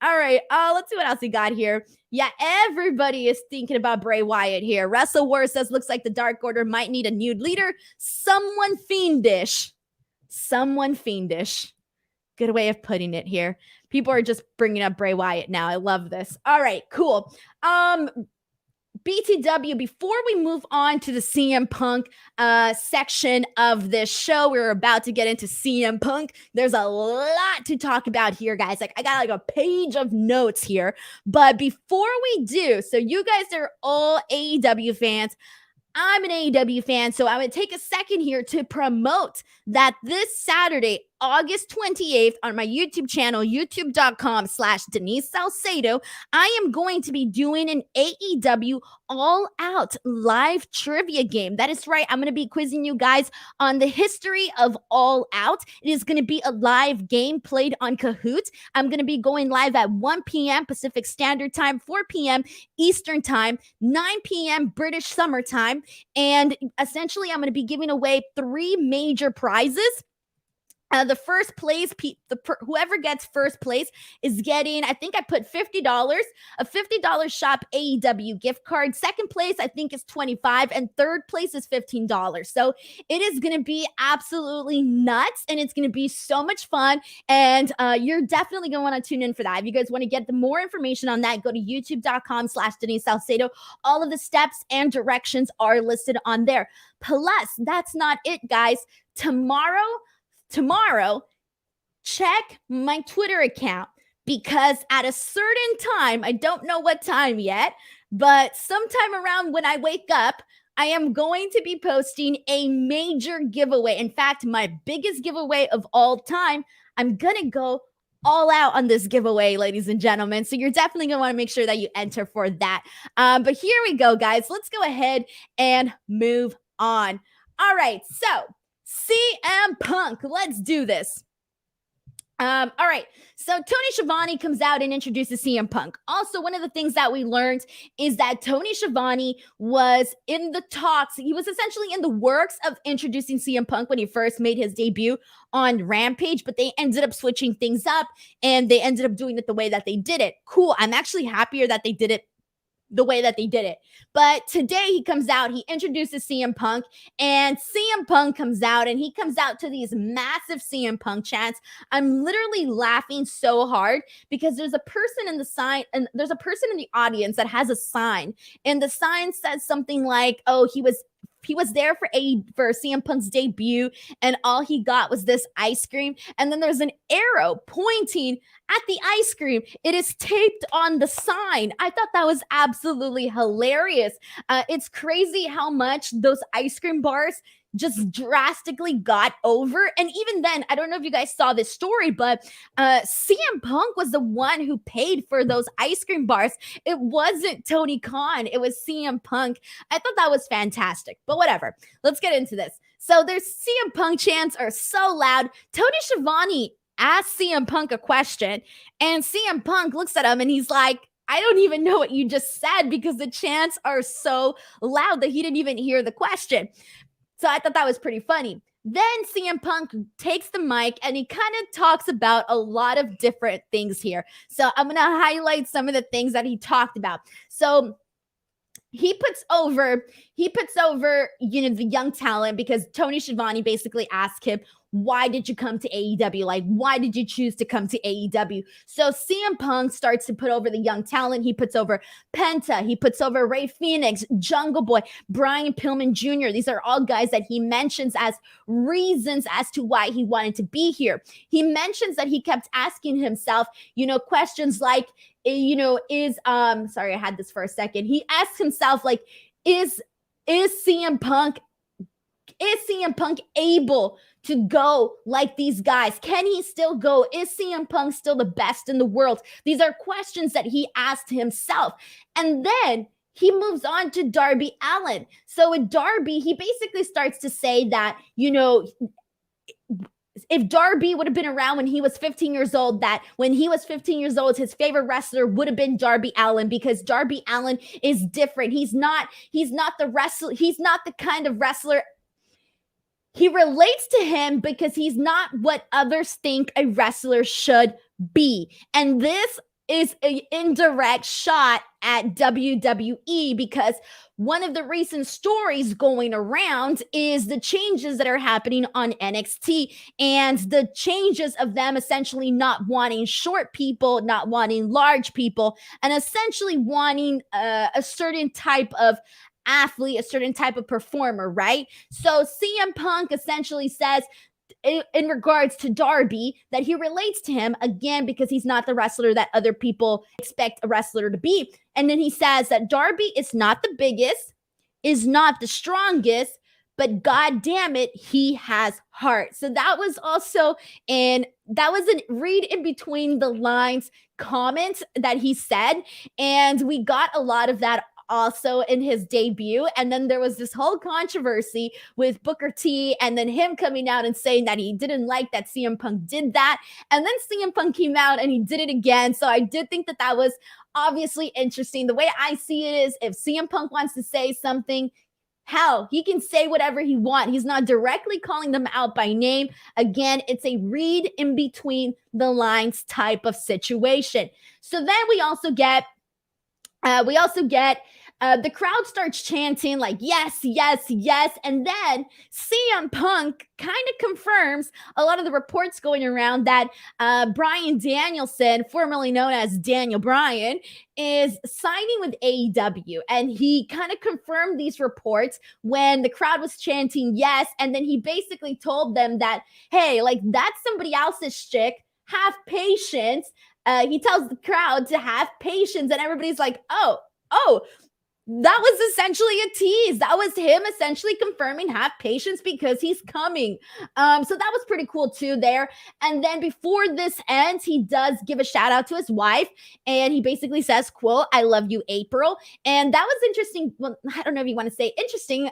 All right, let's see what else we got here. Yeah, everybody is thinking about Bray Wyatt here. Wrestle War says, looks like the Dark Order might need a new leader. Someone fiendish. Someone fiendish. Good way of putting it here. People are just bringing up Bray Wyatt now. I love this. All right, cool. BTW, before we move on to the CM Punk section of this show, we're about to get into CM Punk. There's a lot to talk about here, guys. I got a page of notes here. But before we do, so you guys are all AEW fans. I'm an AEW fan, so I would take a second here to promote that this Saturday, August 28th, on my YouTube channel, youtube.com/Denise Salcedo, I am going to be doing an AEW All Out live trivia game. That is right. I'm going to be quizzing you guys on the history of All Out. It is going to be a live game played on Kahoot. I'm going to be going live at 1 p.m. Pacific Standard Time, 4 p.m. Eastern Time, 9 p.m. British Summer Time. And essentially, I'm going to be giving away 3 major prizes. The first place, whoever gets first place is getting, I think I put $50, a $50 shop AEW gift card. Second place, I think is $25, and third place is $15. So it is going to be absolutely nuts, and it's going to be so much fun, and you're definitely going to want to tune in for that. If you guys want to get the more information on that, go to youtube.com/Denise Salcedo. All of the steps and directions are listed on there. Plus, that's not it, guys. Tomorrow, check my Twitter account, because at a certain time, I don't know what time yet, but sometime around when I wake up, I am going to be posting a major giveaway. In fact, my biggest giveaway of all time. I'm going to go all out on this giveaway, ladies and gentlemen. So you're definitely going to want to make sure that you enter for that. But here we go, guys. Let's go ahead and move on. All right, so CM Punk, let's do this. All right, so Tony Schiavone comes out and introduces CM Punk. Also, one of the things that we learned is that Tony Schiavone was in the talks. He was essentially in the works of introducing CM Punk when he first made his debut on Rampage, but they ended up switching things up, and they ended up doing it the way that they did it. Cool. I'm actually happier that they did it the way that they did it. But today he comes out, he introduces CM Punk, and CM Punk comes out, and he comes out to these massive CM Punk chants. I'm literally laughing so hard because there's a person in the sign, and there's a person in the audience that has a sign, and the sign says something like, oh, he was there for CM Punk's debut, and all he got was this ice cream. And then there's an arrow pointing at the ice cream. It is taped on the sign. I thought that was absolutely hilarious. It's crazy how much those ice cream bars just drastically got over. And even then, I don't know if you guys saw this story, but CM Punk was the one who paid for those ice cream bars. It wasn't Tony Khan. It was CM Punk. I thought that was fantastic, but whatever. Let's get into this. So there's CM Punk chants are so loud. Tony Schiavone asked CM Punk a question, and CM Punk looks at him and he's like, I don't even know what you just said, because the chants are so loud that he didn't even hear the question. So I thought that was pretty funny. Then CM Punk takes the mic and he kind of talks about a lot of different things here. So I'm going to highlight some of the things that he talked about. So he puts over, the young talent, because Tony Schiavone basically asked him, why did you come to AEW? Like, why did you choose to come to AEW? So CM Punk starts to put over the young talent. He puts over Penta. He puts over Ray Phoenix, Jungle Boy, Brian Pillman Jr. These are all guys that he mentions as reasons as to why he wanted to be here. He mentions that he kept asking himself, questions like, sorry, I had this for a second. He asked himself, like, is CM Punk able to go like these guys? Can he still go? Is CM Punk still the best in the world? These are questions that he asked himself. And then he moves on to Darby Allin. So with Darby, he basically starts to say that, if Darby would have been around when he was 15 years old, that when he was 15 years old, his favorite wrestler would have been Darby Allin, because Darby Allin is different. He's not the wrestler. He's not the kind of wrestler. He relates to him because he's not what others think a wrestler should be. And this is an indirect shot at WWE, because one of the recent stories going around is the changes that are happening on NXT, and the changes of them essentially not wanting short people, not wanting large people, and essentially wanting a certain type of athlete, a certain type of performer, right? So CM Punk essentially says, in regards to Darby, that he relates to him, again, because he's not the wrestler that other people expect a wrestler to be. And then he says that Darby is not the biggest, is not the strongest, but God damn it, he has heart. So that was also a read in between the lines comment that he said. And we got a lot of that also in his debut. And then there was this whole controversy with Booker T, and then him coming out and saying that he didn't like that CM Punk did that. And then CM Punk came out and he did it again. So I did think that was obviously interesting. The way I see it is, if CM Punk wants to say something, hell, he can say whatever he wants. He's not directly calling them out by name. Again, it's a read in between the lines type of situation. So then we also get the crowd starts chanting like, yes, yes, yes. And then CM Punk kind of confirms a lot of the reports going around that Bryan Danielson, formerly known as Daniel Bryan, is signing with AEW. And he kind of confirmed these reports when the crowd was chanting yes. And then he basically told them that, hey, like, that's somebody else's chick. Have patience. He tells the crowd to have patience. And everybody's like, oh, that was essentially a tease. That was him essentially confirming have patience because he's coming. So that was pretty cool too there. And then before this ends, he does give a shout out to his wife, and he basically says, quote, "I love you, April." And that was interesting. Well, I don't know if you want to say interesting.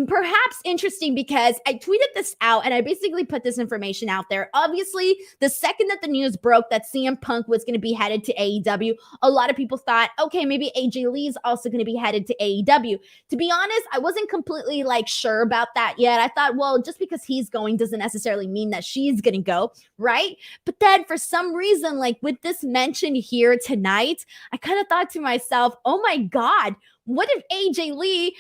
Perhaps interesting, because I tweeted this out and I basically put this information out there. Obviously, the second that the news broke that CM Punk was going to be headed to AEW, a lot of people thought, okay, maybe AJ Lee's also going to be headed to AEW. To be honest, I wasn't completely sure about that yet. I thought, well, just because he's going doesn't necessarily mean that she's going to go, right? But then for some reason, with this mention here tonight, I kind of thought to myself, oh my God, what if AJ Lee,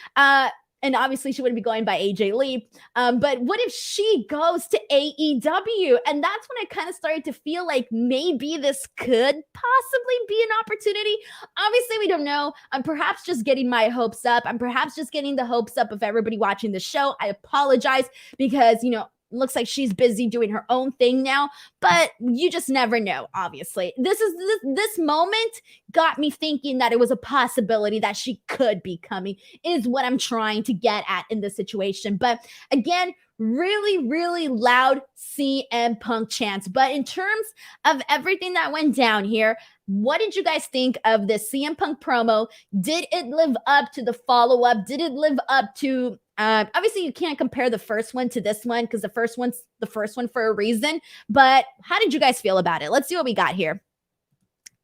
and obviously she wouldn't be going by AJ Lee, but what if she goes to AEW? And that's when I kind of started to feel like maybe this could possibly be an opportunity. Obviously, we don't know. I'm perhaps just getting my hopes up. I'm perhaps just getting the hopes up of everybody watching the show. I apologize because, looks like she's busy doing her own thing now, but you just never know. Obviously, this moment got me thinking that it was a possibility that she could be coming, is what I'm trying to get at in this situation. But again, really, really loud CM Punk chants. But in terms of everything that went down here, what did you guys think of this CM Punk promo? Did it live up to the follow-up? Did it live up to obviously you can't compare the first one to this one because the first one's the first one for a reason, but how did you guys feel about it? Let's see what we got here.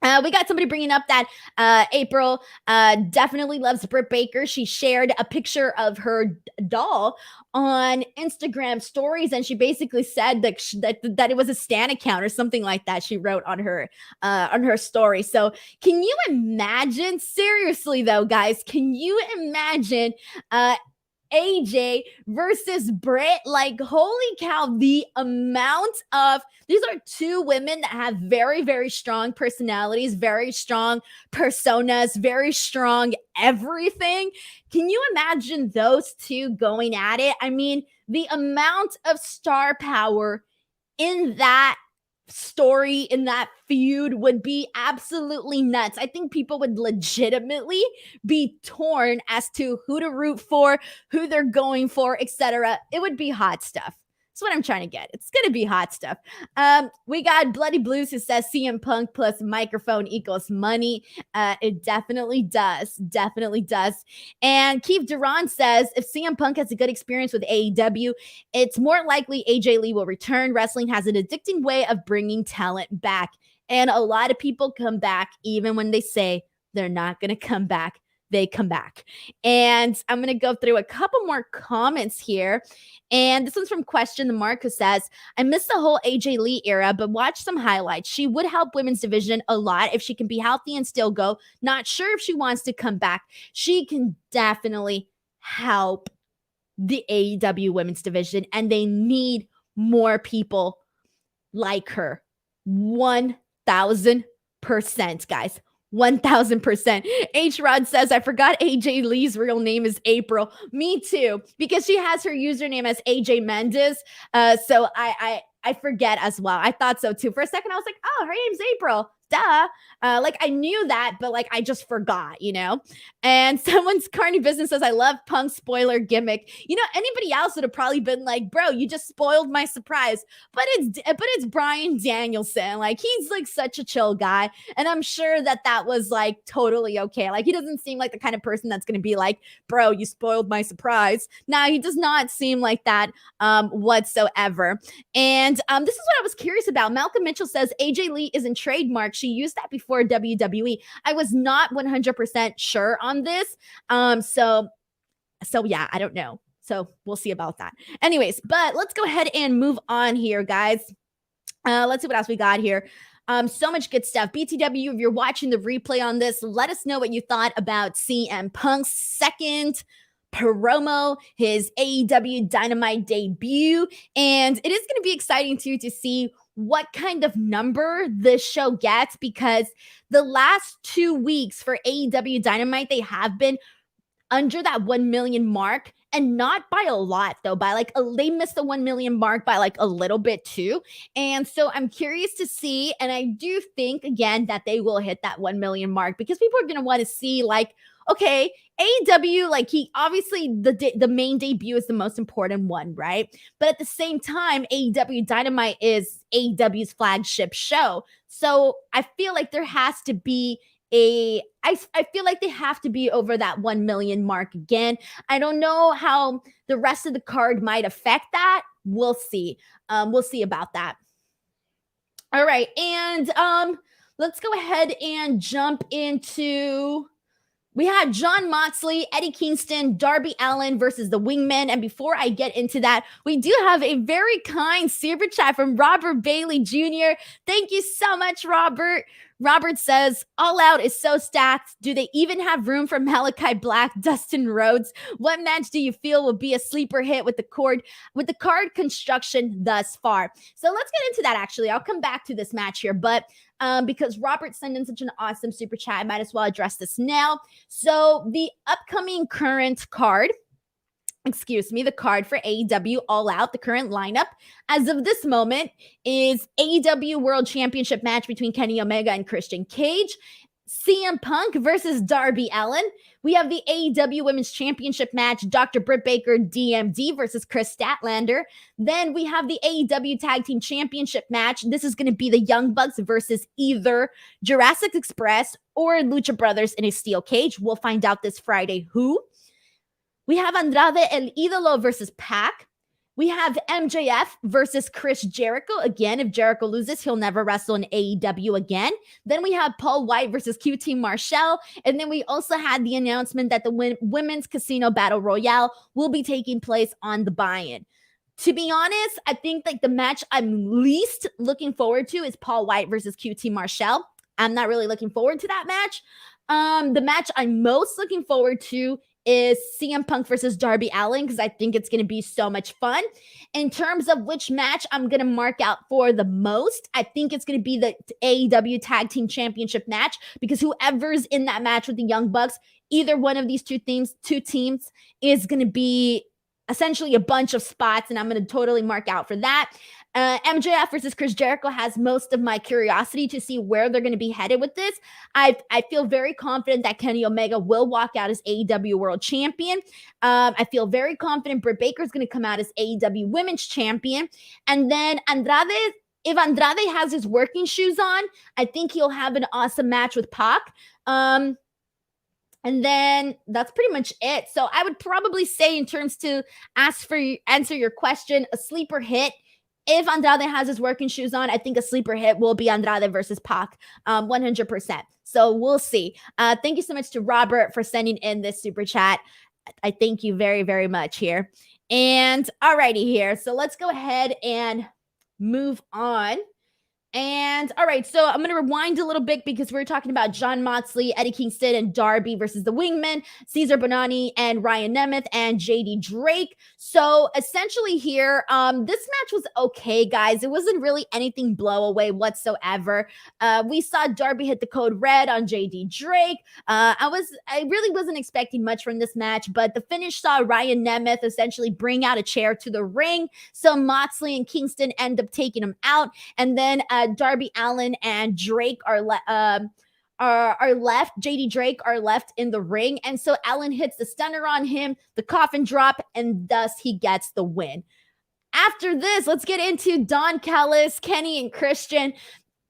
We got somebody bringing up that April definitely loves Britt Baker. She shared a picture of her doll on Instagram stories, and she basically said that it was a Stan account or something like that. She wrote on her story. So can you imagine? Seriously though, guys, can you imagine? AJ versus Britt. Like, holy cow, the amount of, these are two women that have very, very strong personalities, very strong personas, very strong everything. Can you imagine those two going at it? I mean, the amount of star power in that story, in that feud, would be absolutely nuts. I think people would legitimately be torn as to who to root for, who they're going for, etc. It would be hot stuff. That's what I'm trying to get. It's going to be hot stuff. We got Bloody Blues who says CM Punk plus microphone equals money. It definitely does. Definitely does. And Keith Duran says, if CM Punk has a good experience with AEW, it's more likely AJ Lee will return. Wrestling has an addicting way of bringing talent back. And a lot of people come back even when they say they're not going to come back. They come back. And I'm going to go through a couple more comments here. And this one's from Question the Mark, who says, I missed the whole AJ Lee era, but watch some highlights. She would help women's division a lot if she can be healthy and still go. Not sure if she wants to come back. She can definitely help the AEW women's division, and they need more people like her. 1,000%, guys. 1,000%. H. Rod says, I forgot AJ Lee's real name is April. Me too, because she has her username as AJ Mendez. So I forget as well. I thought so too. For a second, I was like, oh, her name's April. Duh. Like I knew that, but like I just forgot, you know? And someone's Carney Business says, I love Punk's spoiler gimmick. You know, anybody else would have probably been like, bro, you just spoiled my surprise. But it's Bryan Danielson. Like, he's like such a chill guy. And I'm sure that was like totally okay. Like, he doesn't seem like the kind of person that's going to be like, bro, you spoiled my surprise. Now, he does not seem like that whatsoever. And this is what I was curious about. Malcolm Mitchell says, AJ Lee isn't trademarked. She used that before WWE. I was not 100% sure on this. So yeah, I don't know. So we'll see about that. Anyways, but let's go ahead and move on here, guys. Let's see what else we got here. So much good stuff. BTW, if you're watching the replay on this, let us know what you thought about CM Punk's second promo, his AEW Dynamite debut. And it is going to be exciting too to see what kind of number this show gets, because the last 2 weeks for AEW Dynamite, they have been under that 1 million mark, and not by a lot though, by like they missed the 1 million mark by like a little bit too. And so I'm curious to see, and I do think again that they will hit that 1 million mark, because people are going to want to see like, okay, AEW, like he obviously the main debut is the most important one, right? But at the same time, AEW Dynamite is AEW's flagship show. So I feel like there has to be I feel like they have to be over that 1 million mark again. I don't know how the rest of the card might affect that. We'll see. We'll see about that. All right. And let's go ahead and jump into, we had Jon Moxley, Eddie Kingston, Darby Allin versus the Wingmen. And before I get into that, we do have a very kind super chat from Robert Bailey Jr. Thank you so much, Robert. Robert says, All Out is so stacked. Do they even have room for Malakai Black, Dustin Rhodes? What match do you feel will be a sleeper hit with the card construction thus far? So let's get into that, actually. I'll come back to this match here, but because Robert sent in such an awesome super chat, I might as well address this now. So the upcoming current card, the card for AEW All Out, the current lineup as of this moment is AEW World Championship match between Kenny Omega and Christian Cage, CM Punk versus Darby Allin. We have the AEW Women's Championship match, Dr. Britt Baker, DMD versus Chris Statlander. Then we have the AEW Tag Team Championship match. This is going to be the Young Bucks versus either Jurassic Express or Lucha Brothers in a steel cage. We'll find out this Friday who. We have Andrade El Idolo versus Pac. We have MJF versus Chris Jericho. Again, if Jericho loses, he'll never wrestle in AEW again. Then we have Paul White versus QT Marshall. And then we also had the announcement that the Women's Casino Battle Royale will be taking place on the buy-in. To be honest, I think like the match I'm least looking forward to is Paul White versus QT Marshall. I'm not really looking forward to that match. The match I'm most looking forward to is CM Punk versus Darby Allin, because I think it's going to be so much fun. In terms of which match I'm going to mark out for the most, I think it's going to be the AEW Tag Team Championship match, because whoever's in that match with the Young Bucks, either one of these two teams is going to be essentially a bunch of spots, and I'm going to totally mark out for that. MJF versus Chris Jericho has most of my curiosity to see where they're going to be headed with this. I feel very confident that Kenny Omega will walk out as AEW World Champion. I feel very confident Britt Baker is going to come out as AEW Women's Champion. And then if Andrade has his working shoes on, I think he'll have an awesome match with Pac. And then that's pretty much it. So I would probably say, in terms to answer your question, a sleeper hit. If Andrade has his working shoes on, I think a sleeper hit will be Andrade versus Pac, 100%. So we'll see. Thank you so much to Robert for sending in this super chat. I thank you very, very much here. And alrighty here. So let's go ahead and move on. And all right, so I'm going to rewind a little bit, because we're talking about Jon Moxley, Eddie Kingston, and Darby versus the Wingmen, Cesar Bononi, and Ryan Nemeth, and JD Drake. So essentially here, this match was okay, guys. It wasn't really anything blow away whatsoever. We saw Darby hit the code red on JD Drake. I really wasn't expecting much from this match, but the finish saw Ryan Nemeth essentially bring out a chair to the ring. So Moxley and Kingston end up taking him out, and then Darby Allin and Drake are left. JD Drake are left in the ring, and so Allin hits the stunner on him, the coffin drop, and thus he gets the win. After this, let's get into Don Callis, Kenny, and Christian.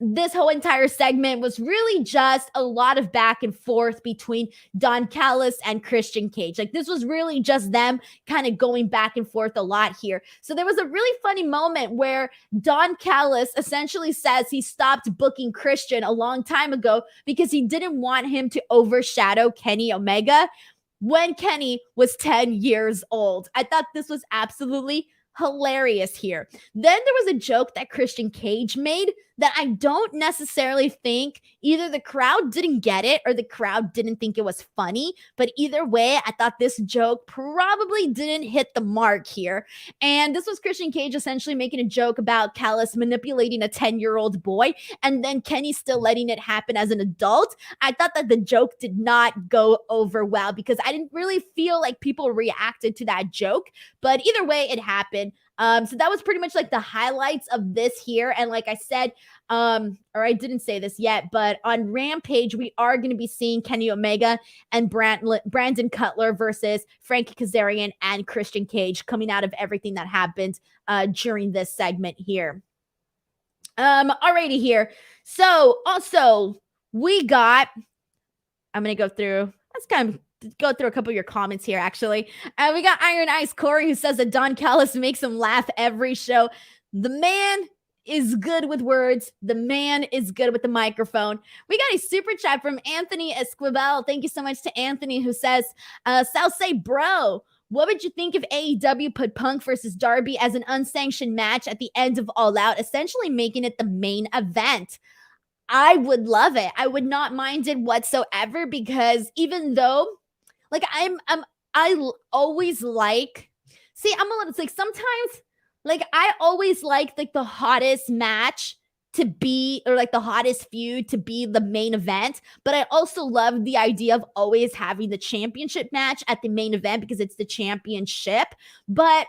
This whole entire segment was really just a lot of back and forth between Don Callis and Christian Cage. Like, this was really just them kind of going back and forth a lot here. So there was a really funny moment where Don Callis essentially says he stopped booking Christian a long time ago because he didn't want him to overshadow Kenny Omega when Kenny was 10 years old. I thought this was absolutely hilarious here. Then there was a joke that Christian Cage made that I don't necessarily think either the crowd didn't get it or the crowd didn't think it was funny. But either way, I thought this joke probably didn't hit the mark here. And this was Christian Cage essentially making a joke about Callis manipulating a 10-year-old boy, and then Kenny still letting it happen as an adult. I thought that the joke did not go over well, because I didn't really feel like people reacted to that joke. But either way, it happened. So that was pretty much like the highlights of this here. And like I said, or I didn't say this yet, but on Rampage, we are going to be seeing Kenny Omega and Brandon Cutler versus Frankie Kazarian and Christian Cage coming out of everything that happened during this segment here. Alrighty here. So also we got, I'm going to go through, let's kind of go through a couple of your comments here, actually. We got Iron Ice Corey, who says that Don Callis makes him laugh every show. The man is good with words. The man is good with the microphone. We got a super chat from Anthony Esquivel. Thank you so much to Anthony, who says, Salce, bro, what would you think if AEW put Punk versus Darby as an unsanctioned match at the end of All Out, essentially making it the main event? I would love it. I would not mind it whatsoever, because even though, like, I always like, see, I'm a little, it's like sometimes, like, I always like the hottest match to be, or like the hottest feud to be the main event. But I also love the idea of always having the championship match at the main event, because it's the championship. But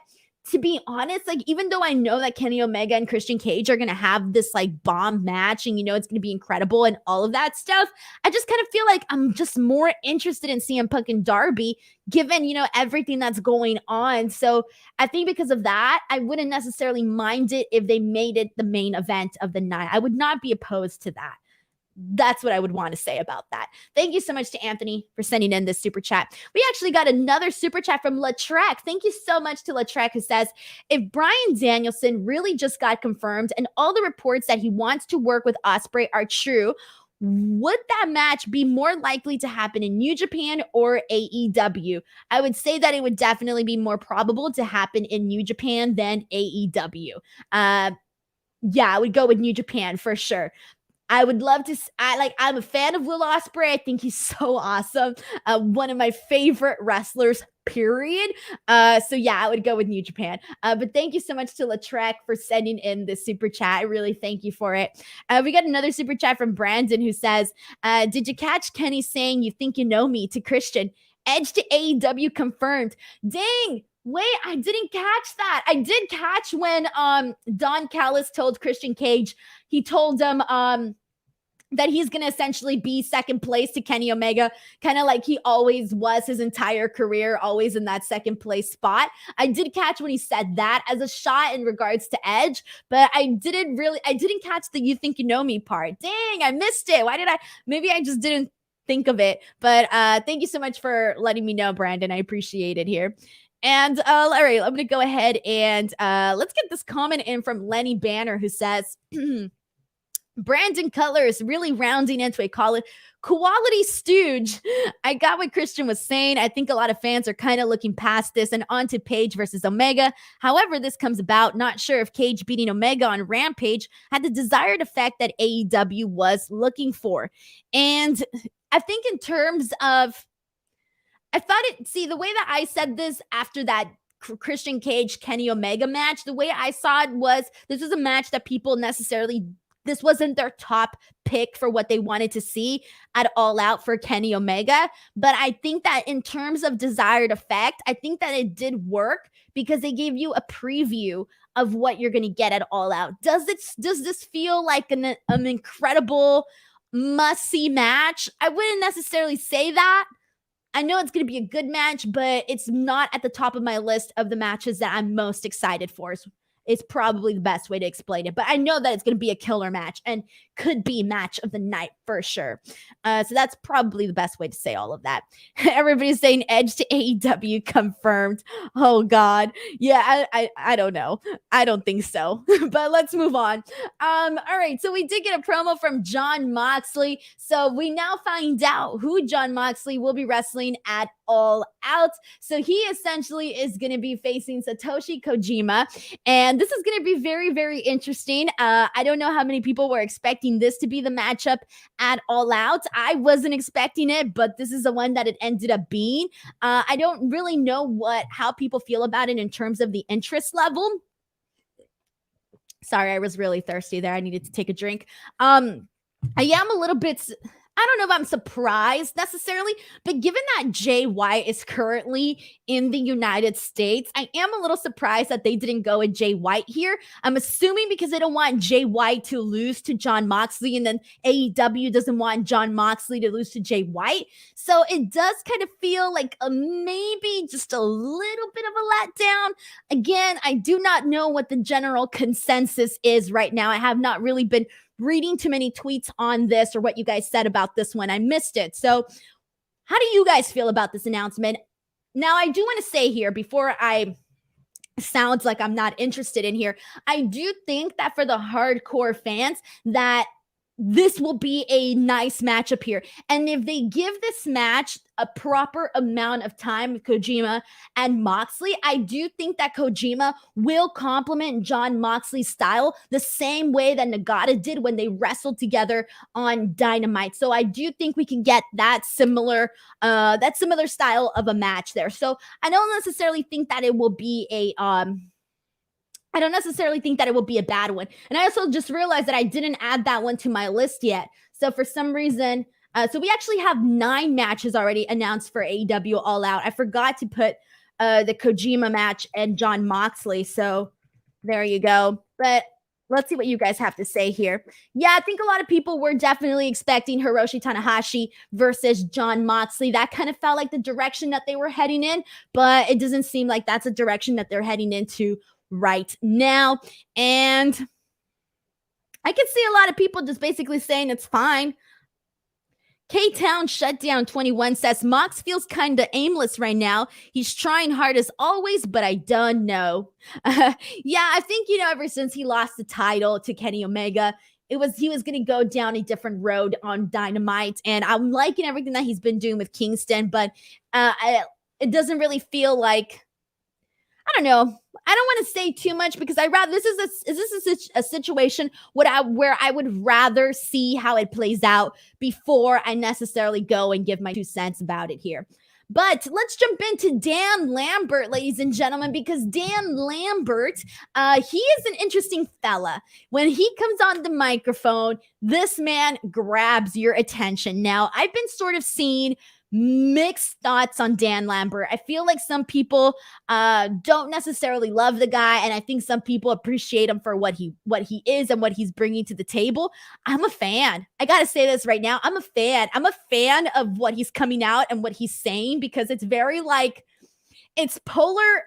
to be honest, like, even though I know that Kenny Omega and Christian Cage are going to have this like bomb match, and, you know, it's going to be incredible and all of that stuff, I just kind of feel like I'm just more interested in CM Punk and Darby, given, you know, everything that's going on. So I think because of that, I wouldn't necessarily mind it if they made it the main event of the night. I would not be opposed to that. That's what I would want to say about that. Thank you so much to Anthony for sending in this super chat. We actually got another super chat from Latrek. Thank you so much to Latrek, who says, if Bryan Danielson really just got confirmed and all the reports that he wants to work with Ospreay are true, would that match be more likely to happen in New Japan or AEW? I would say that it would definitely be more probable to happen in New Japan than AEW. Yeah, I would go with New Japan for sure. I would love to. I'm a fan of Will Ospreay. I think he's so awesome. One of my favorite wrestlers. Period. So yeah, I would go with New Japan. But thank you so much to Latrek for sending in the super chat. I really thank you for it. We got another super chat from Brandon who says, "Did you catch Kenny saying you think you know me to Christian? Edge to AEW confirmed." Dang. Wait, I didn't catch that. I did catch when Don Callis told Christian Cage, he told him that he's going to essentially be second place to Kenny Omega, kind of like he always was his entire career, always in that second place spot. I did catch when he said that as a shot in regards to Edge, but I didn't catch the "you think you know me" part. Dang, I missed it. Maybe I just didn't think of it. But thank you so much for letting me know, Brandon. I appreciate it here. And all right, I'm going to go ahead and let's get this comment in from Lenny Banner, who says, Brandon Cutler is really rounding into a quality stooge. I got what Christian was saying. I think a lot of fans are kind of looking past this and onto Page versus Omega. However, this comes about. Not sure if Cage beating Omega on Rampage had the desired effect that AEW was looking for. And I think in terms of, the way that I said this after that Christian Cage Kenny Omega match, the way I saw it was this was a match that people this wasn't their top pick for what they wanted to see at All Out for Kenny Omega. But I think that in terms of desired effect, I think that it did work because they gave you a preview of what you're going to get at All Out. Does this feel like an incredible must-see match? I wouldn't necessarily say that. I know it's going to be a good match, but it's not at the top of my list of the matches that I'm most excited for. It's probably the best way to explain it. But I know that it's going to be a killer match and could be match of the night for sure. So that's probably the best way to say all of that. Everybody's saying Edge to AEW confirmed. Oh, God. Yeah, I don't know. I don't think so. But let's move on. All right. So we did get a promo from Jon Moxley. So we now find out who Jon Moxley will be wrestling at All Out. So he essentially is going to be facing Satoshi Kojima. And this is going to be very, very interesting. I don't know how many people were expecting this to be the matchup at All Out. I wasn't expecting it, but this is the one that it ended up being. I don't really know how people feel about it in terms of the interest level. Sorry, I was really thirsty there. I needed to take a drink. I am a little bit... I don't know if I'm surprised necessarily, but given that Jay White is currently in the United States, I am a little surprised that they didn't go with Jay White here. I'm assuming because they don't want Jay White to lose to Jon Moxley, and then AEW doesn't want Jon Moxley to lose to Jay White. So it does kind of feel like maybe just a little bit of a letdown. Again, I do not know what the general consensus is right now. I have not really been reading too many tweets on this or what you guys said about this one. I missed it. So how do you guys feel about this announcement? Now, I do want to say here before I sounds like I'm not interested in here, I do think that for the hardcore fans that this will be a nice matchup here. And if they give this match a proper amount of time with Kojima and Moxley, I do think that Kojima will complement Jon Moxley's style the same way that Nagata did when they wrestled together on Dynamite. So I do think we can get that similar style of a match there. So I don't necessarily think that it will be a bad one. And I also just realized that I didn't add that one to my list yet. So for some reason, so we actually have 9 matches already announced for AEW All Out. I forgot to put the Kojima match and Jon Moxley. So there you go. But let's see what you guys have to say here. Yeah, I think a lot of people were definitely expecting Hiroshi Tanahashi versus Jon Moxley. That kind of felt like the direction that they were heading in, but it doesn't seem like that's a direction that they're heading into right now. And I can see a lot of people just basically saying it's fine. K-Town Shutdown 21 says Mox feels kind of aimless right now. He's trying hard as always, but I don't know. Yeah, I think, ever since he lost the title to Kenny Omega, he was going to go down a different road on Dynamite. And I'm liking everything that he's been doing with Kingston, but it doesn't really feel like, I don't know. I don't want to say too much because this is a situation where I would rather see how it plays out before I necessarily go and give my 2 cents about it here. But let's jump into Dan Lambert, ladies and gentlemen, because Dan Lambert, he is an interesting fella. When he comes on the microphone, this man grabs your attention. Now, I've been sort of seeing mixed thoughts on Dan Lambert. I feel like some people don't necessarily love the guy, and I think some people appreciate him for what he is and what he's bringing to the table. I'm a fan. I gotta say this right now. I'm a fan. I'm a fan of what he's coming out and what he's saying, because it's very it's polar.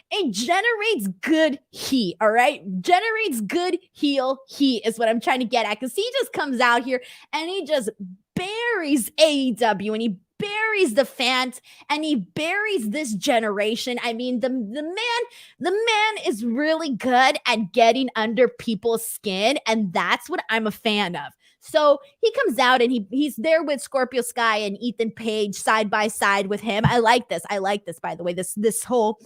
It generates good heat, all right? Generates good heel heat is what I'm trying to get at, because he just comes out here and he just buries AEW and he buries the fans and he buries this generation. I mean, the man is really good at getting under people's skin, and that's what I'm a fan of. So he comes out and he's there with Scorpio Sky and Ethan Page side by side with him. I like this, by the way, this whole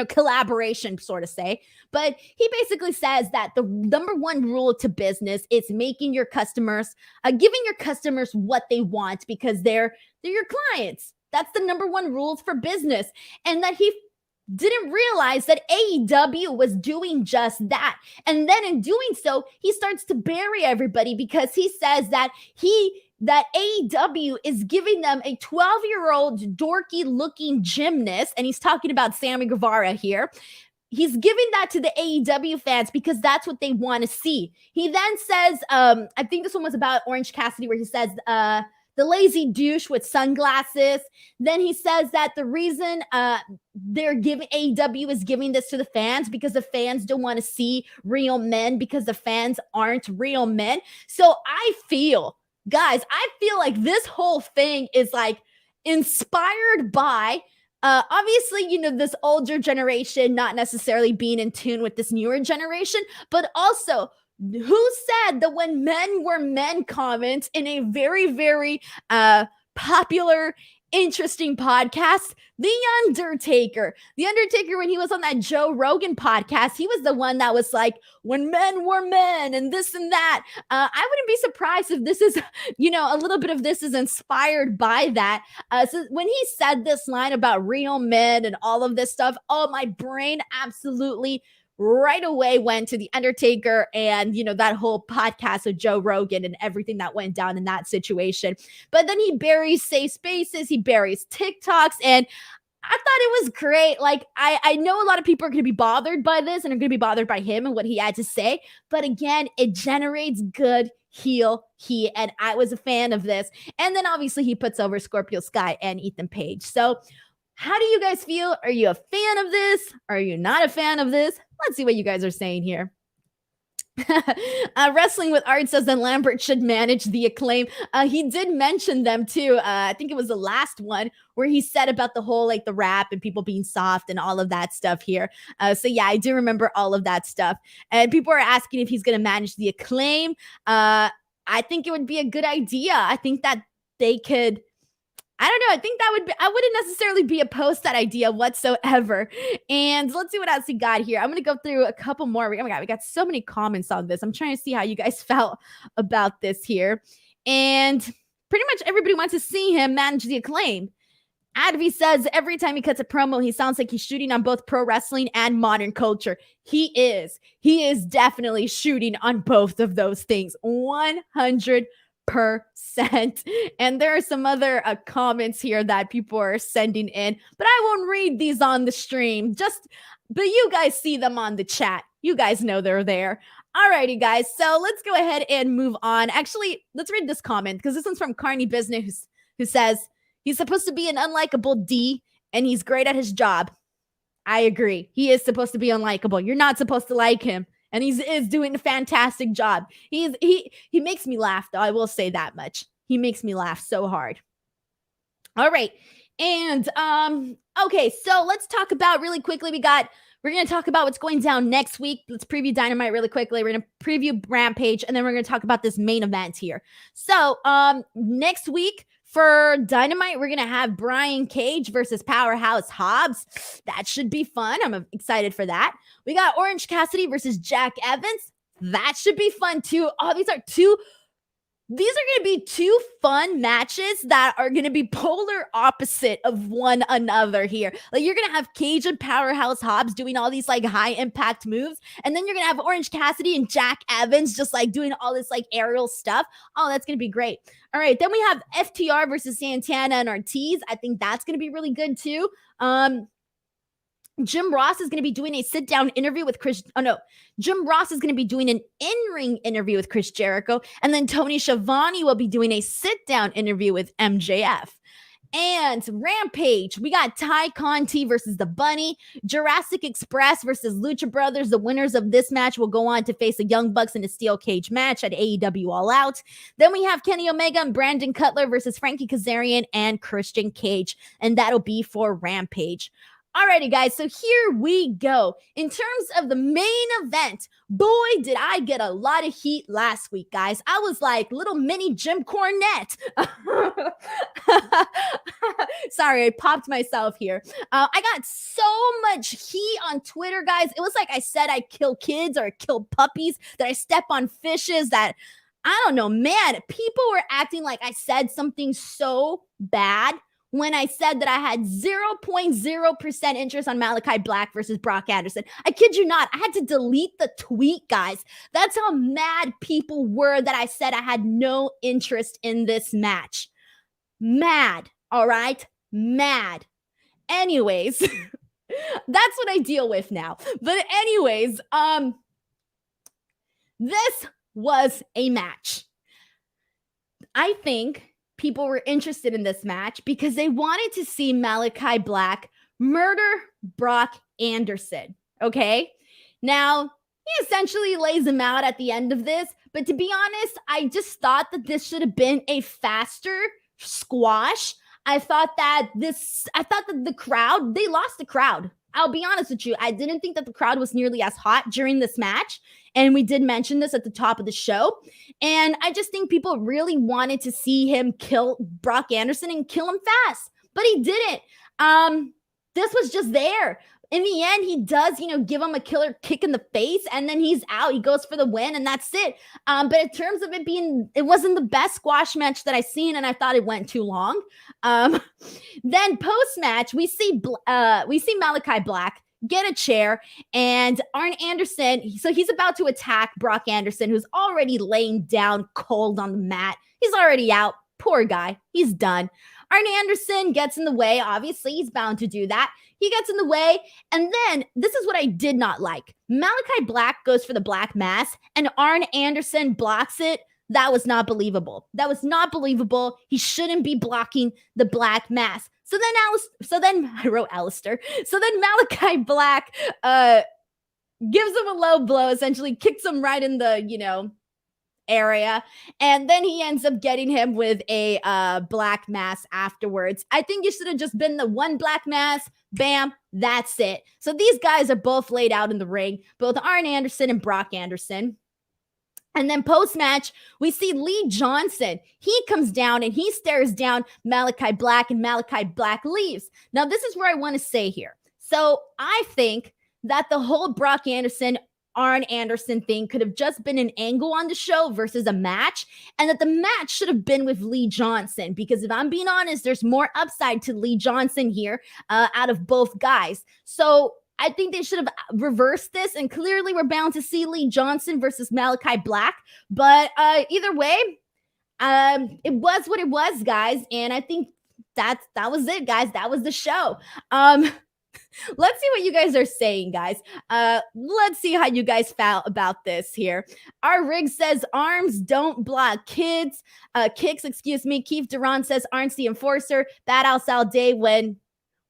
collaboration, sort of say. But he basically says that the number one rule to business is making your customers, giving your customers what they want, because they're your clients. That's the number one rule for business. And that he didn't realize that AEW was doing just that. And then in doing so, he starts to bury everybody, because he says that AEW is giving them a 12-year-old dorky looking gymnast. And he's talking about Sammy Guevara here. He's giving that to the AEW fans because that's what they want to see. He then says, I think this one was about Orange Cassidy, where he says, the lazy douche with sunglasses. Then he says that the reason AEW is giving this to the fans because the fans don't want to see real men, because the fans aren't real men. So I feel like this whole thing is inspired by obviously, this older generation not necessarily being in tune with this newer generation, but also who said that when men were men comments in a very, very popular, interesting podcast, The Undertaker, when he was on that Joe Rogan podcast, he was the one that was like, when men were men and this and that. I wouldn't be surprised if this is, a little bit of this is inspired by that. So when he said this line about real men and all of this stuff, my brain absolutely right away went to The Undertaker and, that whole podcast of Joe Rogan and everything that went down in that situation. But then he buries safe spaces, he buries TikToks, and I thought it was great. I know a lot of people are going to be bothered by this and are going to be bothered by him and what he had to say. But again, it generates good heel heat, and I was a fan of this. And then obviously he puts over Scorpio Sky and Ethan Page. So how do you guys feel? Are you a fan of this? Are you not a fan of this? Let's see what you guys are saying here. Wrestling with Art says that Lambert should manage the Acclaim. He did mention them too. I think it was the last one where he said about the whole the rap and people being soft and all of that stuff here. So yeah, I do remember all of that stuff. And people are asking if he's going to manage the Acclaim. I think it would be a good idea. I think that they could. I don't know. I think I wouldn't necessarily be opposed to that idea whatsoever. And let's see what else we got here. I'm going to go through a couple more. Oh my God, we got so many comments on this. I'm trying to see how you guys felt about this here. And pretty much everybody wants to see him manage the Acclaim. Advi says every time he cuts a promo, he sounds like he's shooting on both pro wrestling and modern culture. He is definitely shooting on both of those things. 100%. And there are some other comments here that people are sending in, but I won't read these on the stream, but you guys see them on the chat. You guys know they're there. Alrighty, guys. So let's go ahead and move on. Actually, let's read this comment, because this one's from Carney Business, who says he's supposed to be an unlikable D and he's great at his job. I agree. He is supposed to be unlikable. You're not supposed to like him. And he is doing a fantastic job. He makes me laugh, though. I will say that much. He makes me laugh so hard. All right. And, okay. So let's talk about really quickly. We're going to talk about what's going down next week. Let's preview Dynamite really quickly. We're going to preview Rampage, and then we're going to talk about this main event here. So, next week, For Dynamite, we're going to have Brian Cage versus Powerhouse Hobbs. That should be fun. I'm excited for that. We got Orange Cassidy versus Jack Evans. That should be fun too. Oh, these are going to be two fun matches that are going to be polar opposite of one another here. Like, you're going to have Cage and Powerhouse Hobbs doing all these like high impact moves. And then you're going to have Orange Cassidy and Jack Evans just like doing all this like aerial stuff. Oh, that's going to be great. All right. Then we have FTR versus Santana and Ortiz. I think that's going to be really good too. Jim Ross is going to be doing a sit-down interview with Jim Ross is going to be doing an in-ring interview with Chris Jericho, and then Tony Schiavone will be doing a sit-down interview with MJF. And Rampage, we got Ty Conti versus The Bunny, Jurassic Express versus Lucha Brothers. The winners of this match will go on to face the Young Bucks in a steel cage match at AEW All Out. Then we have Kenny Omega and Brandon Cutler versus Frankie Kazarian and Christian Cage, and that'll be for Rampage. Alrighty, guys, so here we go. In terms of the main event, boy, did I get a lot of heat last week, guys. I was like little mini Jim Cornette. Sorry, I popped myself here. I got so much heat on Twitter, guys. It was like I said I kill kids or kill puppies, that I step on fishes, that I don't know, man. People were acting like I said something so bad when I said that I had 0.0% interest on Malakai Black versus Brock Anderson. I kid you not. I had to delete the tweet, guys. That's how mad people were that I said I had no interest in this match. Mad, all right? Mad. Anyways, that's what I deal with now. But anyways, this was a match. I think people were interested in this match because they wanted to see Malakai Black murder Brock Anderson, okay? Now, he essentially lays him out at the end of this, but to be honest, I just thought that this should have been a faster squash. I thought that the crowd, they lost the crowd. I'll be honest with you. I didn't think that the crowd was nearly as hot during this match. And we did mention this at the top of the show. And I just think people really wanted to see him kill Brock Anderson and kill him fast. But he didn't. This was just there. In the end, he does, give him a killer kick in the face, and then he's out. He goes for the win, and that's it. But in terms of it wasn't the best squash match that I've seen, and I thought it went too long. Then post-match, we see Malakai Black get a chair, and Arn Anderson, so he's about to attack Brock Anderson, who's already laying down cold on the mat. He's already out. Poor guy. He's done. Arn Anderson gets in the way. Obviously, he's bound to do that. He gets in the way, and then this is what I did not like. Malakai Black goes for the black mass, and Arn Anderson blocks it. That was not believable. That was not believable. He shouldn't be blocking the black mass. So then I wrote Alistair. So then Malakai Black gives him a low blow, essentially kicks him right in the, area, and then he ends up getting him with a black mass afterwards. I think it should have just been the one black mass. Bam, that's it. So these guys are both laid out in the ring, both Arn Anderson and Brock Anderson. And then post-match, we see Lee Johnson. He comes down and he stares down Malakai Black, and Malakai Black leaves. Now, this is where I want to say here. So I think that the whole Brock Anderson, Arn Anderson thing could have just been an angle on the show versus a match, and that the match should have been with Lee Johnson, because if I'm being honest, there's more upside to Lee Johnson here out of both guys. So I think they should have reversed this, and clearly we're bound to see Lee Johnson versus Malakai Black. But either way, it was what it was, guys, and I think that was it, guys. That was the show. Let's see what you guys are saying, guys. Let's see how you guys felt about this here. Our Rig says arms don't block kicks, excuse me. Keith Duran says Arn's the enforcer. Badass all day when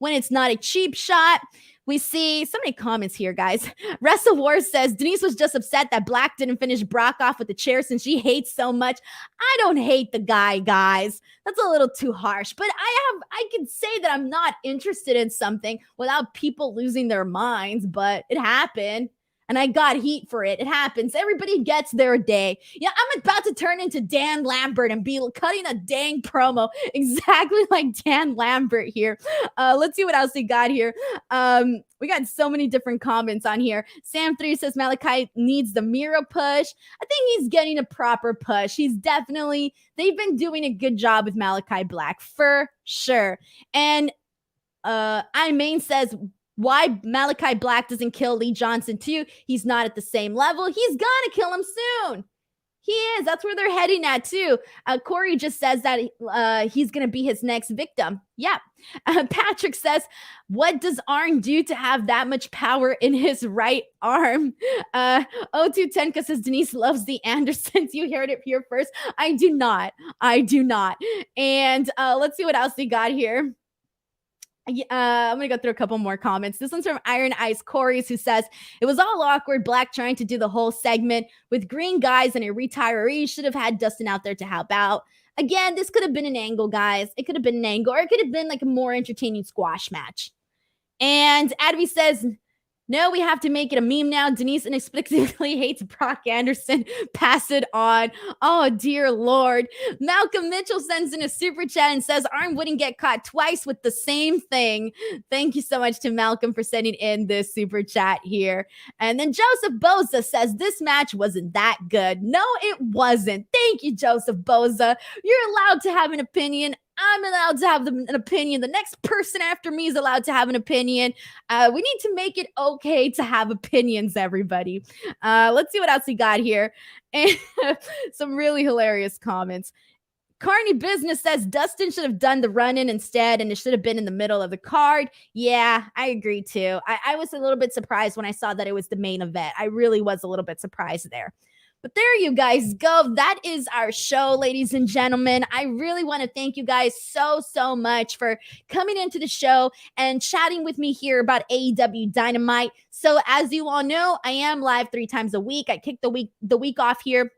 it's not a cheap shot. We see so many comments here, guys. Wrestle Wars says Denise was just upset that Black didn't finish Brock off with the chair since she hates so much. I don't hate the guy, guys. That's a little too harsh. But I can say that I'm not interested in something without people losing their minds, but it happened. and I got heat for it. It happens. Everybody gets their day. Yeah, I'm about to turn into Dan Lambert and be cutting a dang promo exactly like Dan Lambert here. Let's see what else we got here. We got so many different comments on here. Sam3 says Malakai needs the Miro push. I think he's getting a proper push. They've been doing a good job with Malakai Black for sure. And I Main says, why Malakai Black doesn't kill Lee Johnson too? He's not at the same level. He's gonna kill him soon. He is. That's where they're heading at too. Corey just says that he's gonna be his next victim. Yeah. Patrick says, what does Arn do to have that much power in his right arm? 0210 says Denise loves the Andersons. You heard it here first. I do not. And let's see what else we got here. I'm gonna go through a couple more comments. This one's from Iron Ice Corey's, who says it was all awkward. Black trying to do the whole segment with green guys and a retiree. Should have had Dustin out there to help out. Again, this could have been an angle, guys. It could have been an angle, or it could have been like a more entertaining squash match. And Adby says, no, we have to make it a meme now. Denise inexplicably hates Brock Anderson. Pass it on. Oh, dear Lord. Malcolm Mitchell sends in a super chat and says Arn wouldn't get caught twice with the same thing. Thank you so much to Malcolm for sending in this super chat here. And then Joseph Boza says this match wasn't that good. No, it wasn't. Thank you, Joseph Boza. You're allowed to have an opinion. I'm allowed to have an opinion. The next person after me is allowed to have an opinion. We need to make it okay to have opinions, everybody. Let's see what else we got here. And some really hilarious comments. Carney Business says Dustin should have done the run-in instead, and it should have been in the middle of the card. Yeah, I agree too. I was a little bit surprised when I saw that it was the main event. I really was a little bit surprised there. But there you guys go. That is our show, ladies and gentlemen. I really want to thank you guys so much for coming into the show and chatting with me here about AEW Dynamite. So as you all know, I am live 3 times a week. I kicked the week off here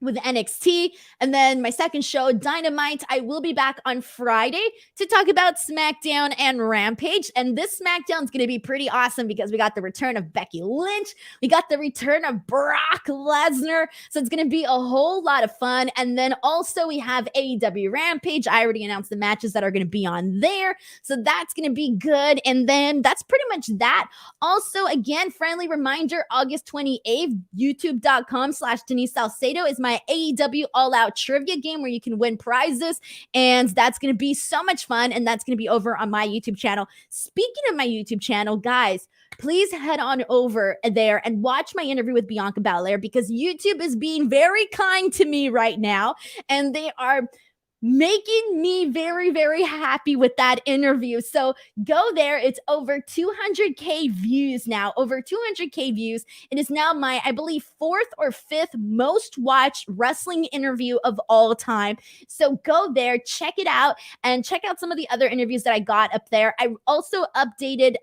with NXT, and then my second show, Dynamite. I will be back on Friday to talk about Smackdown and Rampage, and this Smackdown is going to be pretty awesome because we got the return of Becky Lynch, we got the return of Brock Lesnar, so it's going to be a whole lot of fun. And then also we have AEW Rampage. I already announced the matches that are going to be on there, so that's going to be good. And then that's pretty much that. Also, again, friendly reminder, August 28th, youtube.com/Denise Salcedo is my AEW All Out trivia game where you can win prizes, and that's going to be so much fun, and that's going to be over on my YouTube channel. Speaking of my YouTube channel, guys, please head on over there and watch my interview with Bianca Belair, because YouTube is being very kind to me right now, and they are making me very happy with that interview. So go there. It's over 200K views now, over 200K views. It is now my, I believe, 4th or 5th most watched wrestling interview of all time. So go there, check it out, and check out some of the other interviews that I got up there. I also uploaded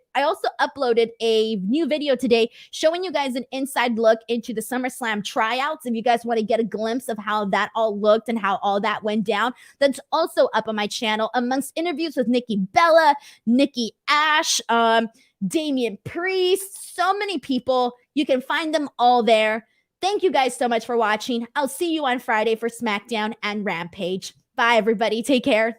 a new video today showing you guys an inside look into the SummerSlam tryouts. If you guys want to get a glimpse of how that all looked and how all that went down, that's also up on my channel, amongst interviews with Nikki Bella, Nikki Ash, Damian Priest, so many people. You can find them all there. Thank you guys so much for watching. I'll see you on Friday for SmackDown and Rampage. Bye, everybody. Take care.